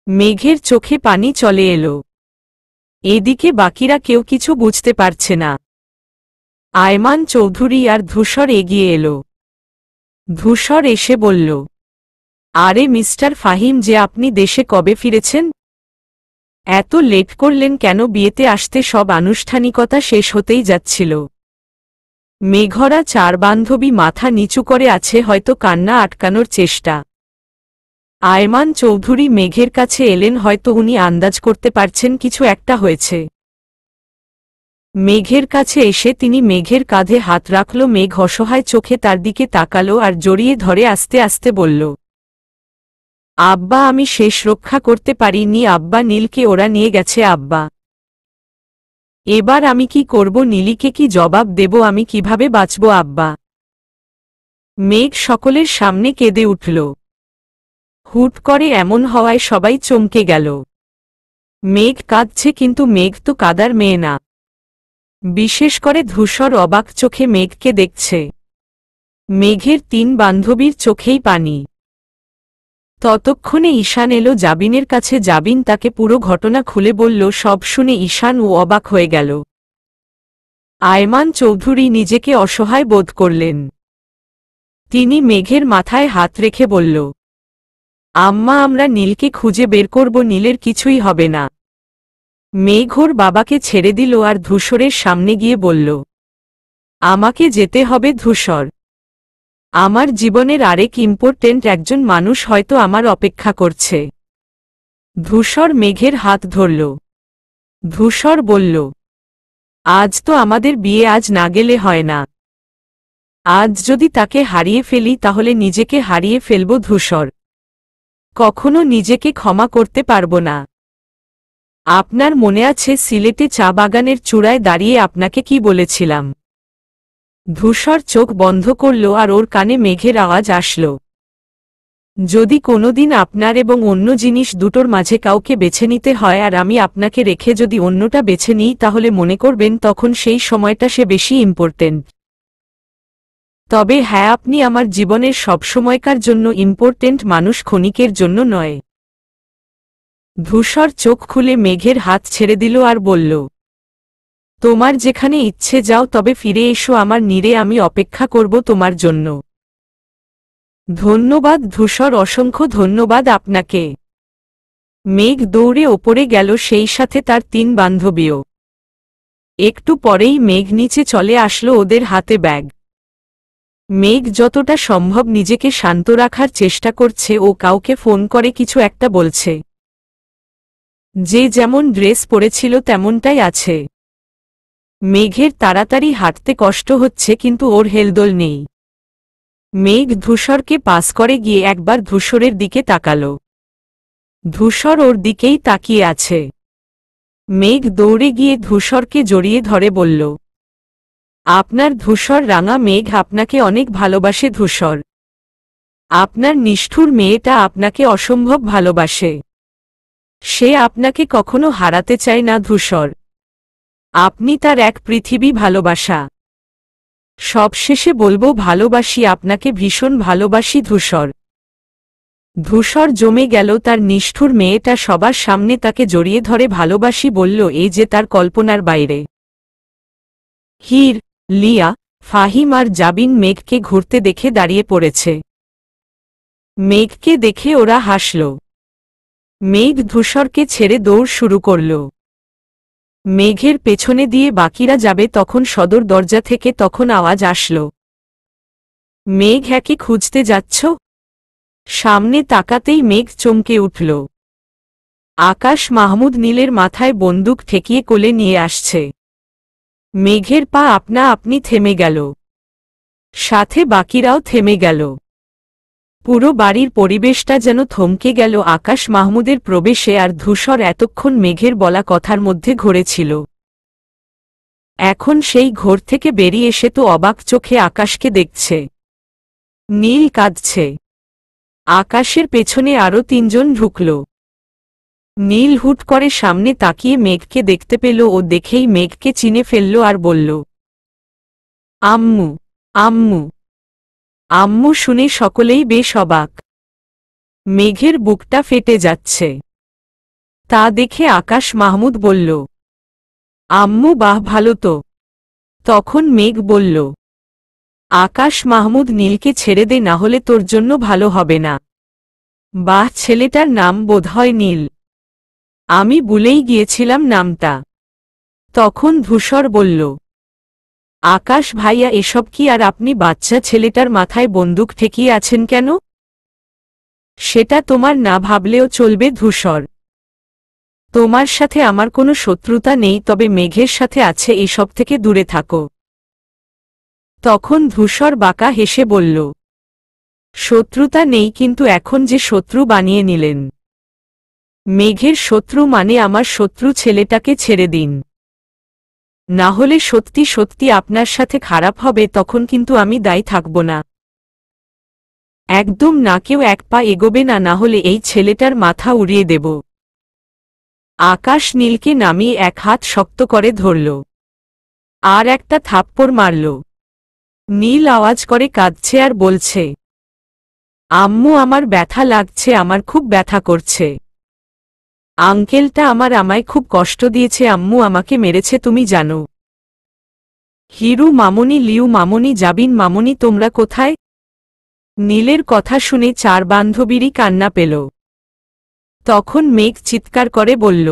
মেঘের চোখে পানি চলে এলো। এদিকে বাকিরা কেউ কিছু বুঝতে পারছে না। আয়মান চৌধুরী আর ধূসর এগিয়ে এলো। ধূসর এসে বলল, আরে মিস্টার ফাহিম, যে আপনি দেশে কবে ফিরেছেন? এত লেট করলেন কেন? বিয়েতে আসতে সব আনুষ্ঠানিকতা শেষ হতেই যাচ্ছিল। মেঘরা চার বান্ধবী মাথা নিচু করে আছে, হয়তো কান্না আটকানোর চেষ্টা। আয়মান চৌধুরী মেঘের কাছে এলেন, হয়তো উনি আন্দাজ করতে পারছেন কিছু একটা হয়েছে। মেঘের কাছে এসে তিনি মেঘের কাঁধে হাত রাখল। মেঘ অসহায় চোখে তার দিকে তাকালো আর জড়িয়ে ধরে আস্তে আস্তে বলল, আব্বা, আমি শেষ রক্ষা করতে পারিনি আব্বা, নীলকে ওরা নিয়ে গেছে আব্বা। এবার আমি কি করব? নীলিকে কি জবাব দেব? আমি কিভাবে বাঁচব আব্বা? মেঘ সকলের সামনে কেঁদে উঠল। হুট করে এমন হওয়ায় সবাই চমকে গেল। মেঘ কাঁদছে, কিন্তু মেঘ তো কাদার মেয়ে না। বিশেষ করে ধূসর অবাক চোখে মেঘকে দেখছে। মেঘের তিন বান্ধবীর চোখেই পানি। ততক্ষণে ঈশান এলো জাবিনের কাছে। জাবিন তাকে পুরো ঘটনা খুলে বলল। সব শুনে ঈশান ও অবাক হয়ে গেল। আয়মান চৌধুরী নিজেকে অসহায় বোধ করলেন। তিনি মেঘের মাথায় হাত রেখে বলল, আম্মা, আমরা নীলকে খুঁজে বের করব, নীলের কিছুই হবে না। মেঘ ওর বাবাকে ছেড়ে দিল আর ধূসরের সামনে গিয়ে বলল, আমাকে যেতে হবে ধূসর। আমার জীবনের আরেক ইম্পর্টেন্ট একজন মানুষ হয়তো আমার অপেক্ষা করছে। ধূসর মেঘের হাত ধরল। ধূসর বলল, আজ তো আমাদের বিয়ে, আজ না গেলে হয় না। আজ যদি তাকে হারিয়ে ফেলি তাহলে নিজেকে হারিয়ে ফেলব ধূসর। কখনো নিজেকে ক্ষমা করতে পারব না। আপনার মনে আছে সিলেটে চা বাগানের চূড়ায় দাঁড়িয়ে আপনাকে কি বলেছিলাম? ধূসর চোখ বন্ধ করল আর ওর কানে মেঘের আওয়াজ আসল। যদি কোনোদিন আপনার এবং অন্য জিনিস দুটোর মাঝে কাউকে বেছে নিতে হয় আর আমি আপনাকে রেখে যদি অন্যটা বেছে নিই তাহলে মনে করবেন তখন সেই সময়টা সে বেশি ইম্পর্টেন্ট। তবে হ্যাঁ, আপনি আমার জীবনের সবসময়কার জন্য ইম্পর্টেন্ট মানুষ, ক্ষণিকের জন্য নয়। ধূসর চোখ খুলে মেঘের হাত ছেড়ে দিল আর বলল, তোমার যেখানে ইচ্ছে যাও, তবে ফিরে এসো আমার নীড়ে, আমি অপেক্ষা করব তোমার জন্য। ধন্যবাদ ধূসর, অসংখ্য ধন্যবাদ আপনাকে। মেঘ দৌড়ে ওপরে গেল, সেই সাথে তার 3 বান্ধবীও। একটু পরেই মেঘ নিচে চলে আসলো, ওদের হাতে ব্যাগ। মেঘ যতটা সম্ভব নিজেকে শান্ত রাখার চেষ্টা করছে। ও কাউকে ফোন করে কিছু একটা বলছে। যে যেমন ড্রেস পরেছিল তেমনটাই আছে। মেঘের তাড়াতাড়ি হাঁটতে কষ্ট হচ্ছে কিন্তু ওর হেলদোল নেই। মেঘ ধূসরকে পাস করে গিয়ে একবার ধূসরের দিকে তাকাল। ধূসর ওর দিকেই তাকিয়ে আছে। মেঘ দৌড়ে গিয়ে ধূসরকে জড়িয়ে ধরে বলল, আপনার ধূসর রাঙা মেঘ আপনাকে অনেক ভালোবাসে ধূসর। আপনার নিষ্ঠুর মেয়েটা আপনাকে অসম্ভব ভালোবাসে। সে আপনাকে কখনো হারাতে চায় না ধূসর। আপনি তার এক পৃথিবী ভালোবাসা। সবশেষে বলবো, ভালোবাসি আপনাকে, ভীষণ ভালোবাসি ধূসর। ধূসর জমে গেল। তার নিষ্ঠুর মেয়েটা সবার সামনে তাকে জড়িয়ে ধরে ভালোবাসি বলল, এই যে তার কল্পনার বাইরে। হির, লিয়া, ফাহিম আর জাবিন মেঘকে ঘুরতে দেখে দাঁড়িয়ে পড়েছে। মেঘকে দেখে ওরা হাসল। মেঘ ধূসরকে ছেড়ে দৌড় শুরু করল। মেঘের পেছনে দিয়ে বাকিরা যাবে তখন সদর দরজা থেকে তখন আওয়াজ আসল, মেঘ একে খুঁজতে যাচ্ছ? সামনে তাকাতেই মেঘ চমকে উঠল। আকাশ মাহমুদ নীলের মাথায় বন্দুক ঠেকিয়ে কোলে নিয়ে আসছে। মেঘের পা আপনা আপনি থেমে গেল। সাথে বাকিরাও থেমে গেল। পুরো বাড়ির পরিবেশটা যেন থমকে গেল আকাশ মাহমুদের প্রবেশে। আর ধূসর এতক্ষণ মেঘের বলা কথার মধ্যে ঘোরেছিল। এখন সেই ঘোর থেকে বেরিয়ে এসে তো অবাক চোখে আকাশকে দেখছে। নীল কাঁদছে। আকাশের পেছনে আরও 3 জন ঢুকল। নীল হুট করে সামনে তাকিয়ে মেঘকে দেখতে পেল। ও দেখেই মেঘকে চিনে ফেলল আর বলল, আম্মু, আম্মু। আম্মু শুনে সকলেই বেশ অবাক। মেঘের বুকটা ফেটে যাচ্ছে। তা দেখে আকাশ মাহমুদ বলল, আম্মু, বাহ, ভালো তো। তখন মেঘ বলল, আকাশ মাহমুদ, নীলকে ছেড়ে দে, না হলে তোর জন্য ভালো হবে না। বাহ, ছেলেটার নাম বোধহয় নীল। আমি ভুলেই গিয়েছিলাম নামটা। তখন ধূসর বলল, আকাশ ভাইয়া, এসব কি? আর আপনি বাচ্চা ছেলেটার মাথায় বন্দুক ঠেকিয়ে আছেন কেন? সেটা তোমার না ভাবলেও চলবে ধূসর। তোমার সাথে আমার কোনো শত্রুতা নেই, তবে মেঘের সাথে আছে, এসব থেকে দূরে থাকো। তখন ধূসর বাঁকা হেসে বলল, শত্রুতা নেই, কিন্তু এখন যে শত্রু বানিয়ে নিলেন। মেঘের শত্রু মানে আমার শত্রু, ছেলেটাকে ছেড়ে দিন। না হলে সত্যি সত্যি আপনার সাথে খারাপ হবে, তখন কিন্তু আমি দায়ী থাকব না। একদম না, কেউ এক পা এগোবে না, না হলে এই ছেলেটার মাথা উড়িয়ে দেব। আকাশ নীলকে নামিয়ে এক হাত শক্ত করে ধরল। আর একটা থাপ্পড় মারল। নীল আওয়াজ করে কাঁদছে আর বলছে, আম্মু, আমার ব্যথা লাগছে, আমার খুব ব্যথা করছে। আঙ্কেলটা আমায় খুব কষ্ট দিয়েছে, আম্মু আমাকে মেরেছে, তুমি জানো। হিরু মামুনি, লিউ মামুনি, জাবিন মামুনি, তোমরা কোথায়? নীলের কথা শুনে 4 বান্ধবীরই কান্না পেল। তখন মেঘ চিৎকার করে বলল,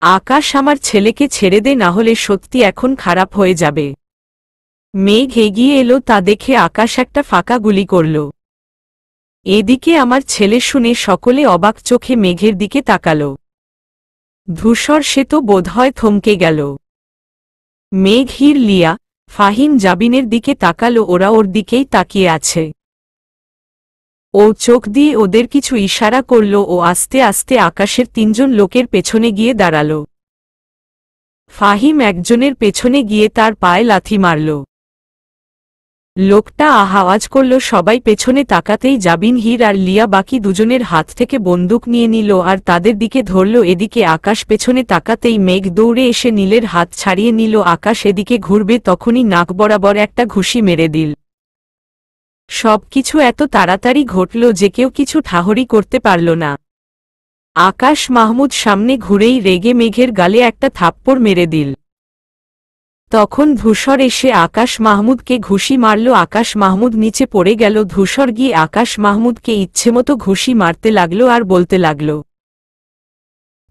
আকাশ, আমার ছেলেকে ছেড়ে দে, না হলে সত্যি এখন খারাপ হয়ে যাবে। মেঘ এগিয়ে এলো, তা দেখে আকাশ একটা ফাঁকা গুলি করল। এদিকে আমার ছেলে শুনে সকলে অবাক চোখে মেঘের দিকে তাকাল। ধূসর সে তো বোধহয় থমকে গেল। মেঘ হির, লিয়া, ফাহিম, জাবিনের দিকে তাকালো, ওরা ওর দিকেই তাকিয়ে আছে। ও চোখ দিয়ে ওদের কিছু ইশারা করল ও আস্তে আস্তে আকাশের 3জন লোকের পেছনে গিয়ে দাঁড়াল। ফাহিম একজনের পেছনে গিয়ে তার পায়ে লাথি মারল। লোকটা আওয়াজ করল, সবাই পেছনে তাকাতেই জাবিন, হির আর লিয়া বাকি দুজনের হাত থেকে বন্দুক নিয়ে নিল আর তাদের দিকে ধরল। এদিকে আকাশ পেছনে তাকাতেই মেঘ দৌড়ে এসে নীলের হাত ছাড়িয়ে নিল। আকাশ এদিকে ঘুরবে তখনই নাক বরাবর একটা ঘুষি মেরে দিল। সবকিছু এত তাড়াতাড়ি ঘটল যে কেউ কিছু ঠাহরি করতে পারল না। আকাশ মাহমুদ সামনে ঘুরেই রেগে মেঘের গালে একটা থাপ্পড় মেরে দিল। তখন ধূসর এসে আকাশ মাহমুদকে ঘুষি মারল। আকাশ মাহমুদ নিচে পড়ে গেল। ধূসর গিয়ে আকাশ মাহমুদকে ইচ্ছেমতো ঘুষি মারতে লাগল আর বলতে লাগল,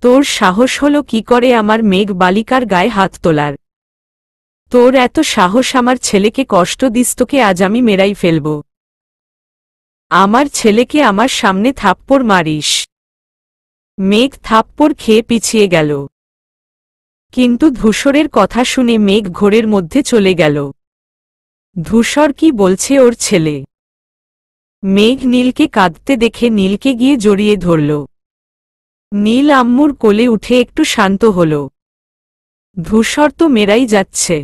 তোর সাহস হলো কি করে আমার মেঘ বালিকার গায়ে হাত তোলার? তোর এত সাহস আমার ছেলেকে কষ্ট দিস, তোকে আজ আমি মেরাই ফেলব। আমার ছেলেকে আমার সামনে থাপ্পড় মারিস? মেঘ থাপ্পড় খেয়ে পিছিয়ে গেল। কিন্তু ধূসরের কথা শুনে মেঘ ঘোরের মধ্যে চলে গেল। ধূসর কি বলছে ওর ছেলে? মেঘ নীলকে কাঁদতে দেখে নীলকে গিয়ে জড়িয়ে ধরল। নীল আম্মুর কোলে উঠে একটু শান্ত হল। ধূসর তো মেরাই যাচ্ছে।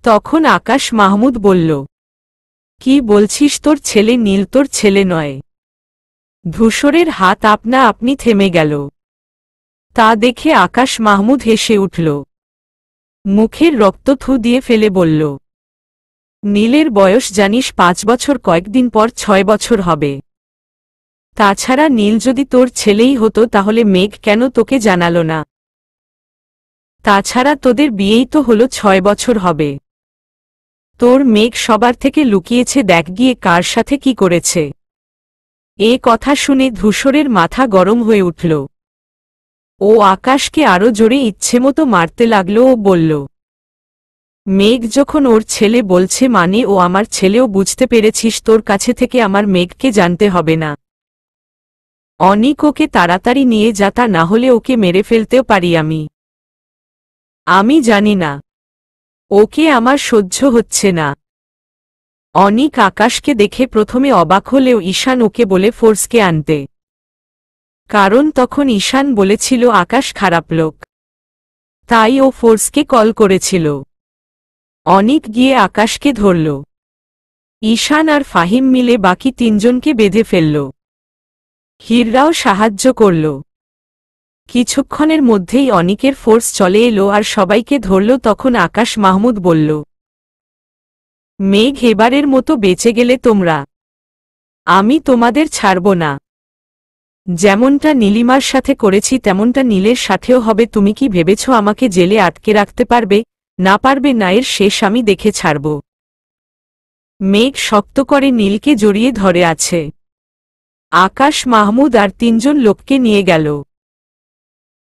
তখন আকাশ মাহমুদ বলল, কি বলছিস? তোর ছেলে নীল তোর ছেলে নয়। ধূসরের হাত আপনা আপনি থেমে গেল। তা দেখে আকাশ মাহমুদ হেসে উঠল। মুখের রক্ত থু দিয়ে ফেলে বলল, নীলের বয়স জানিস 5 বছর, কয়েকদিন পর 6 বছর হবে। তাছাড়া নীল যদি তোর ছেলেই হতো তাহলে মেঘ কেন তোকে জানালো না? তাছাড়া তোদের বিয়েই তো হলো 6 বছর হবে। তোর মেঘ সবার থেকে লুকিয়েছে, দেখ গিয়ে কার সাথে কি করেছে। এ কথা শুনে ধূসরের মাথা গরম হয়ে উঠল। ও আকাশকে আরো জোরে ইচ্ছেমতো মারতে লাগল ও বলল, মেঘ যখন ওর ছেলে বলছে মানে ও আমার ছেলেও, বুঝতে পেরেছিস? তোর কাছে থেকে আমার মেঘকে জানতে হবে না। অনিক ওকে তাড়াতাড়ি নিয়ে যা, তা না হলে ওকে মেরে ফেলতেও পারি আমি। আমি জানি না, ওকে আমার সহ্য হচ্ছে না। অনিক আকাশকে দেখে প্রথমে অবাক হলেও ঈশান ওকে বলে ফোর্সকে আনতে। কারণ তখন ঈশান বলেছিল আকাশ খারাপ লোক, তাই ও ফোর্সকে কল করেছিল। অনিক গিয়ে আকাশকে ধরল। ঈশান আর ফাহিম মিলে বাকি 3জনকে বেঁধে ফেলল। হিররাও সাহায্য করল। কিছুক্ষণের মধ্যেই অনিকের ফোর্স চলে এলো আর সবাইকে ধরল। তখন আকাশ মাহমুদ বলল, মেঘ এবারের মতো বেঁচে গেলে তোমরা, আমি তোমাদের ছাড়ব না। যেমনটা নীলিমার সাথে করেছি তেমনটা নীলের সাথেও হবে। তুমি কি ভেবেছ আমাকে জেলে আটকে রাখতে পারবে? না পারবে না, এর শেষ আমি দেখে ছাড়ব। মেঘ শক্ত করে নীলকে জড়িয়ে ধরে আছে। আকাশ মাহমুদ আর 3জন লোককে নিয়ে গেল।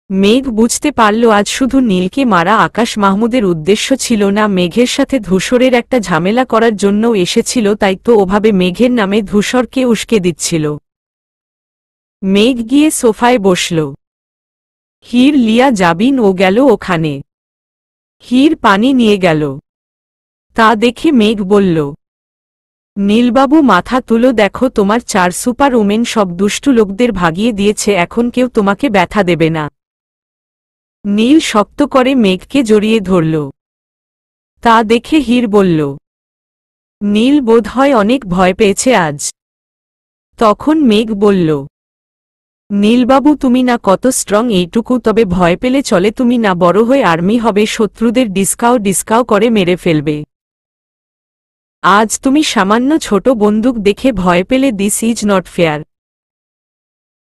মেঘ বুঝতে পারল আজ শুধু নীলকে মারা আকাশ মাহমুদের উদ্দেশ্য ছিল না, মেঘের সাথে ধূসরের একটা ঝামেলা করার জন্যও এসেছিল। তাই তো ওভাবে মেঘের নামে ধূসরকে উস্কে দিচ্ছিল। মেঘ গিয়ে সোফায় বসল। হির, লিয়া, জাবিন ও গেল ওখানে। হির পানি নিয়ে গেল। তা দেখে মেঘ বলল, নীলবাবু মাথা তুলো, দেখো তোমার 4 সুপার ওমেন সব দুষ্টু লোকদের ভাগিয়ে দিয়েছে, এখন কেউ তোমাকে ব্যথা দেবে না। নীল শক্ত করে মেঘকে জড়িয়ে ধরল। তা দেখে হির বলল, নীল বোধহয় অনেক ভয় পেয়েছে আজ। তখন মেঘ বলল, নীলবাবু তুমি না কত স্ট্রং এইটুকু, তবে ভয় পেলে চলে? তুমি না বড় হয়ে আর্মি হবে, শত্রুদের ডিসকাও করে মেরে ফেলবে। আজ তুমি সামান্য ছোট বন্দুক দেখে ভয় পেলে, দিস ইজ নট ফেয়ার।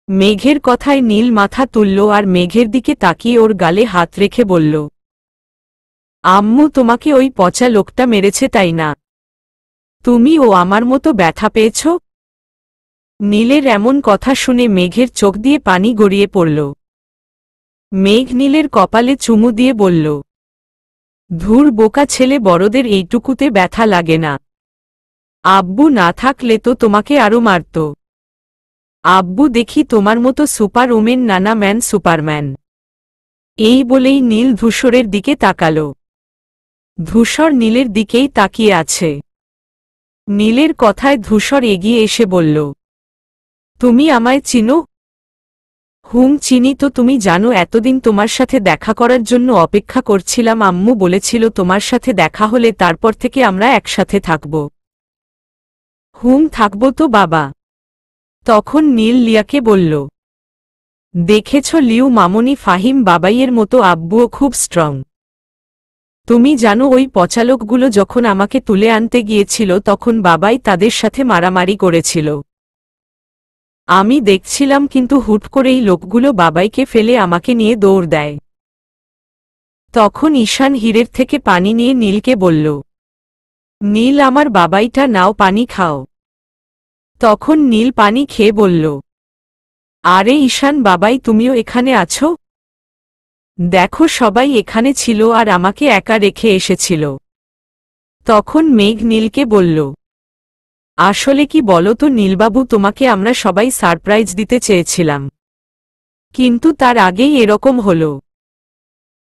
মেঘের কথায় নীল মাথা তুলল আর মেঘের দিকে তাকিয়ে ওর গালে হাত রেখে বলল, আম্মু তোমাকে ওই পচা লোকটা মেরেছে তাই না? তুমি ও আমার মতো ব্যথা পেয়েছ? নীলের এমন কথা শুনে মেঘের চোখ দিয়ে পানি গড়িয়ে পড়ল। মেঘ নীলের কপালে চুমু দিয়ে বলল, ধুর বোকা ছেলে, বড়দের এইটুকুতে ব্যথা লাগে না। আব্বু না থাকলে তো তোমাকে আরো মারত। আব্বু দেখি তোমার মতো সুপার ওমেন নানা ম্যান সুপারম্যান। এই বলেই নীল ধূসরের দিকে তাকাল। ধূসর নীলের দিকেই তাকিয়ে আছে। নীলের কথায় ধূসর এগিয়ে এসে বলল, তুমি আমায় চিনো? চিনি তো। তুমি জানো এতদিন তোমার সাথে দেখা করার জন্য অপেক্ষা করছিলাম। আম্মু বলেছিল তোমার সাথে দেখা হলে তারপর থেকে আমরা একসাথে থাকব। থাকব তো বাবা। তখন নীল লিয়াকে বলল, দেখেছ লিউ মামনি ফাহিম বাবাইয়ের মতো আব্বুও খুব স্ট্রং। তুমি জানো ওই পচালোকগুলো যখন আমাকে তুলে আনতে গিয়েছিল তখন বাবাই তাদের সাথে মারামারি করেছিল। আমি দেখছিলাম, কিন্তু হুট করেই লোকগুলো বাবাইকে ফেলে আমাকে নিয়ে দৌড় দেয়। তখন ঈশান হীরের থেকে পানি নিয়ে নীলকে বলল, নীল আমার বাবাইটা নাও, পানি খাও। তখন নীল পানি খেয়ে বলল, আরে ঈশান বাবাই, তুমিও এখানে আছো? দেখো সবাই এখানে ছিল আর আমাকে একা রেখে এসেছিল। তখন মেঘ নীলকে বলল, আসলে কি বলো তো নীলবাবু, তোমাকে আমরা সবাই সারপ্রাইজ দিতে চেয়েছিলাম, কিন্তু তার আগেই এরকম হলো।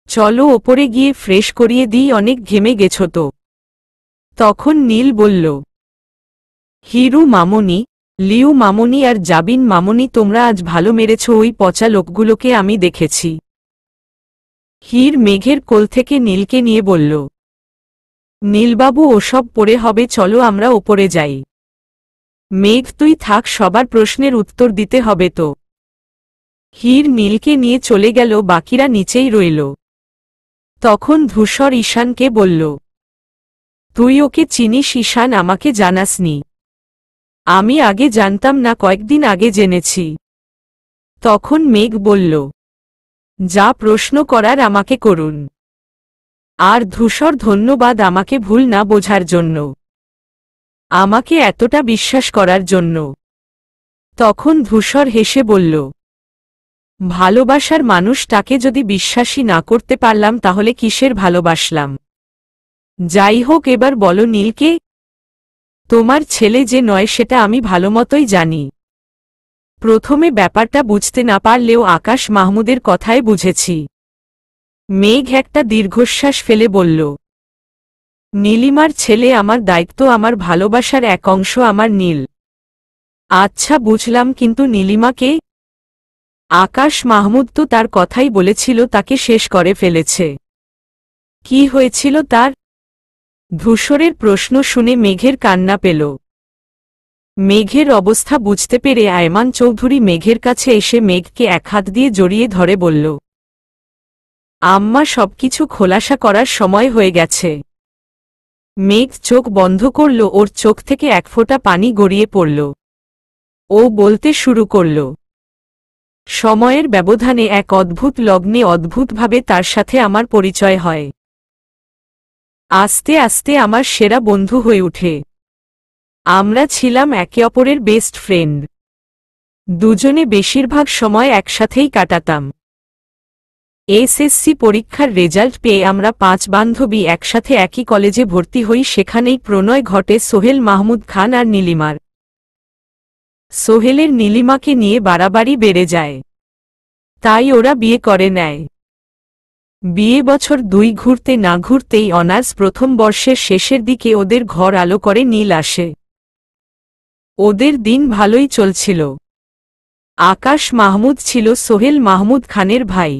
চলো ওপরে গিয়ে ফ্রেশ করিয়ে দিই, অনেক ঘেমে গেছো তো। তখন নীল বলল, হিরু মামনি, লিউ মামনি আর জাবিন মামনি, তোমরা আজ ভালো মেরেছ। ওই পচা লোকগুলোকে আমি দেখেছি। হীর মেঘের কোল থেকে নীলকে নিয়ে বলল, নীলবাবু ওসব পরে হবে, চলো আমরা ওপরে যাই। মেঘ তুই থাক, সবার প্রশ্নের উত্তর দিতে হবে তো। হীর নীলকে নিয়ে চলে গেল, বাকিরা নিচেই রইল। তখন ধূসর ঈশানকে বলল, তুই ওকে চিনিস? ঈশান, আমাকে জানাসনি। আমি আগে জানতাম না, কয়েকদিন আগে জেনেছি। তখন মেঘ বলল, যা প্রশ্ন করার আমাকে করুন। আর ধূসর, ধন্যবাদ আমাকে ভুল না বোঝার জন্য, আমাকে এতটা বিশ্বাস করার জন্য। তখন ধূসর হেসে বলল, ভালোবাসার মানুষটাকে যদি বিশ্বাসই না করতে পারলাম তাহলে কিসের ভালোবাসলাম? যাই হোক, এবার বলো নীলকে। তোমার ছেলে যে নয় সেটা আমি ভালোমতোই জানি। প্রথমে ব্যাপারটা বুঝতে না পারলেও আকাশ মাহমুদের কথায় বুঝেছি। মেঘ একটা দীর্ঘশ্বাস ফেলে বলল, নীলিমার ছেলে আমার দায়িত্ব, আমার ভালোবাসার এক অংশ আমার নীল। আচ্ছা বুঝলাম, কিন্তু নীলিমাকে? আকাশ মাহমুদ তো তার কথাই বলেছিল, তাকে শেষ করে ফেলেছে। কি হয়েছিল তার? ধূসরের প্রশ্ন শুনে মেঘের কান্না পেল। মেঘের অবস্থা বুঝতে পেরে আয়মান চৌধুরী মেঘের কাছে এসে মেঘকে এক হাত দিয়ে জড়িয়ে ধরে বলল, আম্মা, সবকিছু খোলাসা করার সময় হয়ে গেছে। মেঘ চোখ বন্ধ করল, ওর চোখ থেকে এক ফোঁটা পানি গড়িয়ে পড়ল। ও বলতে শুরু করল, সময়ের ব্যবধানে এক অদ্ভুত লগ্নে অদ্ভুতভাবে তার সাথে আমার পরিচয় হয়। আস্তে আস্তে আমার সেরা বন্ধু হয়ে ওঠে। আমরা ছিলাম একে অপরের বেস্ট ফ্রেন্ড। দুজনে বেশিরভাগ সময় একসাথেই কাটাতাম। এসএসসি পরীক্ষার রেজাল্ট পেয়ে আমরা 5 বান্ধবী একসাথে একই কলেজে ভর্তি হই। সেখানেই প্রণয় ঘটে সোহেল মাহমুদ খান আর নীলিমার। সোহেলের নীলিমাকে নিয়ে বাড়াবাড়ি বেড়ে যায়, তাই ওরা বিয়ে করে নেয়। বিয়ে বছর 2 ঘুরতে না ঘুরতেই অনার্স প্রথম বর্ষের শেষের দিকে ওদের ঘর আলো করে নীল আসে। ওদের দিন ভালোই চলছিল। আকাশ মাহমুদ ছিল সোহেল মাহমুদ খানের ভাই।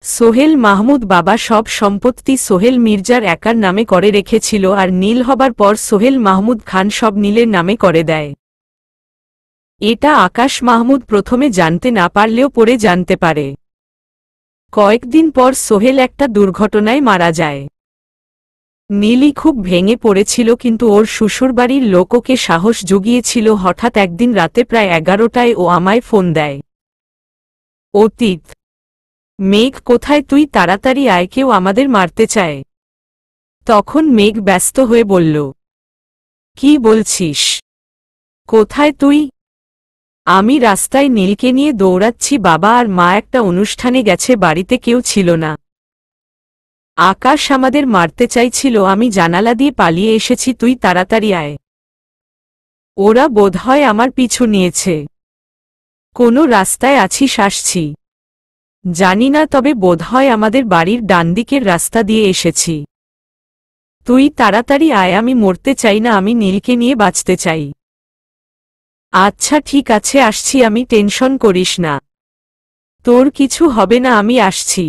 সোহেল মাহমুদ বাবা সব সম্পত্তি সোহেল মির্জার একার নামে করে রেখেছিল, আর নীল হবার পর সোহেল মাহমুদ খান সব নীলের নামে করে দেয়। এটা আকাশ মাহমুদ প্রথমে জানতে না পারলেও পরে জানতে পারে। কয়েকদিন পর সোহেল একটা দুর্ঘটনায় মারা যায়। নীলই খুব ভেঙে পড়েছিল, কিন্তু ওর শ্বশুরবাড়ির লোক ওকে সাহস জুগিয়েছিল। হঠাৎ একদিন রাতে প্রায় 11টায় ও আমায় ফোন দেয়। অতীত, মেঘ কোথায় তুই? তাড়াতাড়ি আয়, কেউ আমাদের মারতে চায়। তখন মেঘ ব্যস্ত হয়ে বলল, কি বলছিস? কোথায় তুই? আমি রাস্তায় নীলকে নিয়ে দৌড়াচ্ছি। বাবা আর মা একটা অনুষ্ঠানে গেছে, বাড়িতে কেউ ছিল না। আকাশ আমাদের মারতে চাইছিল, আমি জানালা দিয়ে পালিয়ে এসেছি, তুই তাড়াতাড়ি আয়। ওরা বোধহয় আমার পিছু নিয়েছে। কোনো রাস্তায় আছিস? আসছি। জানি না, তবে বোধহয় আমাদের বাড়ির ডানদিকের রাস্তা দিয়ে এসেছি। তুই তাড়াতাড়ি আয়, আমি মরতে চাই না, আমি নীলকে নিয়ে বাঁচতে চাই। আচ্ছা ঠিক আছে, আসছি আমি, টেনশন করিস না, তোর কিছু হবে না, আমি আসছি।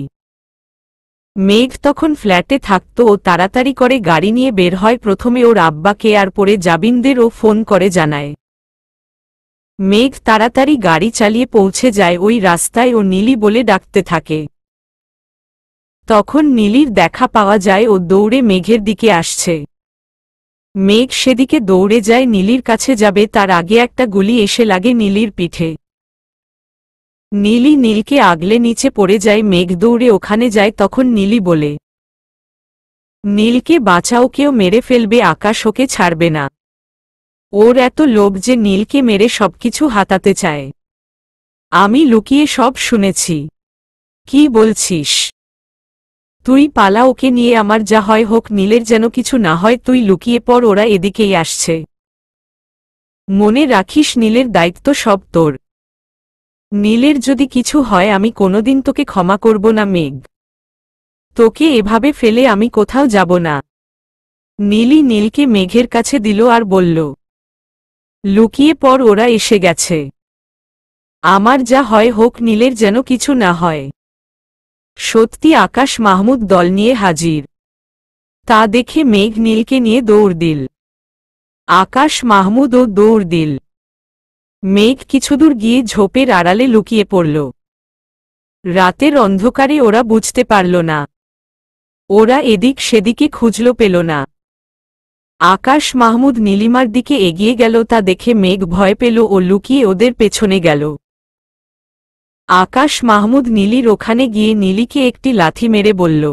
মেঘ তখন ফ্ল্যাটে থাকত। ও তাড়াতাড়ি করে গাড়ি নিয়ে বের হয়, প্রথমে ওর আব্বাকে আর পরে জাবিনদেরও ফোন করে জানায়। মেঘ তাড়াতাড়ি গাড়ি চালিয়ে পৌঁছে যায় ওই রাস্তায়, ও নীলি বলে ডাকতে থাকে। তখন নীলির দেখা পাওয়া যায়, ও দৌড়ে মেঘের দিকে আসছে। মেঘ সেদিকে দৌড়ে যায়, নীলির কাছে যাবে তার আগে একটা গুলি এসে লাগে নীলির পিঠে। নীলি নীলকে আগলে নিচে পড়ে যায়। মেঘ দৌড়ে ওখানে যায়, তখন নীলি বলে, নীলকে বাঁচাও, কেউ মেরে ফেলবে, আকাশ ওকে ছাড়বে না। ওর এত লোভ যে নীলকে মেরে সবকিছু হাতাতে চায়। আমি লুকিয়ে সব শুনেছি। কি বলছিস? তুই পালা, ওকে নিয়ে, আমার যা হয় হোক, নীলের যেন কিছু না হয়, তুই লুকিয়ে পড়, ওরা এদিকেই আসছে। মনে রাখিস, নীলের দায়িত্ব সব তোর। নীলের যদি কিছু হয় আমি কোনোদিন তোকে ক্ষমা করব না মেঘ। তোকে এভাবে ফেলে আমি কোথাও যাব না। নীলি নীলকে মেঘের কাছে দিল আর বলল, লুকিয়ে পড়, ওরা এসে গেছে। আমার যা হয় হোক, নীলের যেন কিছু না হয়। সত্যি আকাশ মাহমুদ দল নিয়ে হাজির। তা দেখে মেঘ নীলকে নিয়ে দৌড় দিল। আকাশ মাহমুদও দৌড় দিল। মেঘ কিছুদূর গিয়ে ঝোপের আড়ালে লুকিয়ে পড়ল। রাতের অন্ধকারে ওরা বুঝতে পারল না। ওরা এদিক সেদিকে খুঁজল, পেল না। আকাশ মাহমুদ নীলিমার দিকে এগিয়ে গেল, তা দেখে মেঘ ভয় পেল ও লুকিয়ে ওদের পেছনে গেল। আকাশ মাহমুদ নীলির ওখানে গিয়ে নীলিকে একটি লাথি মেরে বলল,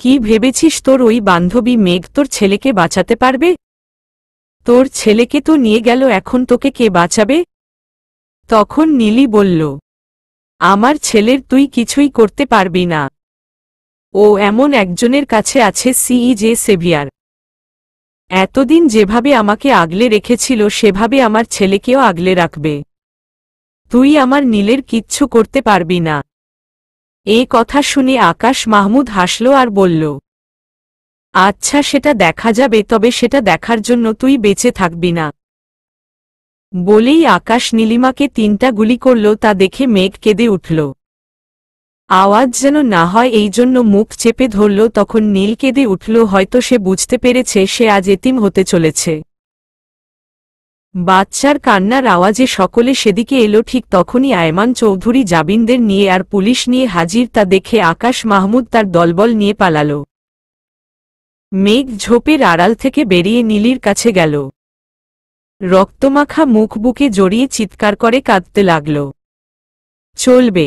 কি ভেবেছিস তোর ওই বান্ধবী মেঘ তোর ছেলেকে বাঁচাতে পারবে? তোর ছেলেকে তো নিয়ে গেল, এখন তোকে কে বাঁচাবে? তখন নীলি বলল, আমার ছেলের তুই কিছুই করতে পারবি না। ও এমন একজনের কাছে আছে, সিইজে সেভিয়ার। এতদিন যেভাবে আমাকে আগলে রেখেছিল সেভাবে আমার ছেলেকেও আগলে রাখবে। তুই আমার নীলের কিচ্ছু করতে পারবি না। এ কথা শুনে আকাশ মাহমুদ হাসল আর বলল, আচ্ছা সেটা দেখা যাবে, তবে সেটা দেখার জন্য তুই বেঁচে থাকবি না। বলেই আকাশ নীলিমাকে 3টা গুলি করল, তা দেখে মেঘ কেঁদে উঠল। আওয়াজ যেন না হয় এই জন্য মুখ চেপে ধরল। তখন নীল কেঁদে উঠল, হয়তো সে বুঝতে পেরেছে সে আজ এতিম হতে চলেছে। বাচ্চার কান্নার আওয়াজে সকলে সেদিকে এলো। ঠিক তখনই আয়মান চৌধুরী জাবিনদের নিয়ে আর পুলিশ নিয়ে হাজির, তা দেখে আকাশ মাহমুদ তার দলবল নিয়ে পালাল। মেঘ ঝোপের আড়াল থেকে বেরিয়ে নীলির কাছে গেল। রক্তমাখা মুখ বুকে জড়িয়ে চিৎকার করে কাঁদতে লাগল। চলবে।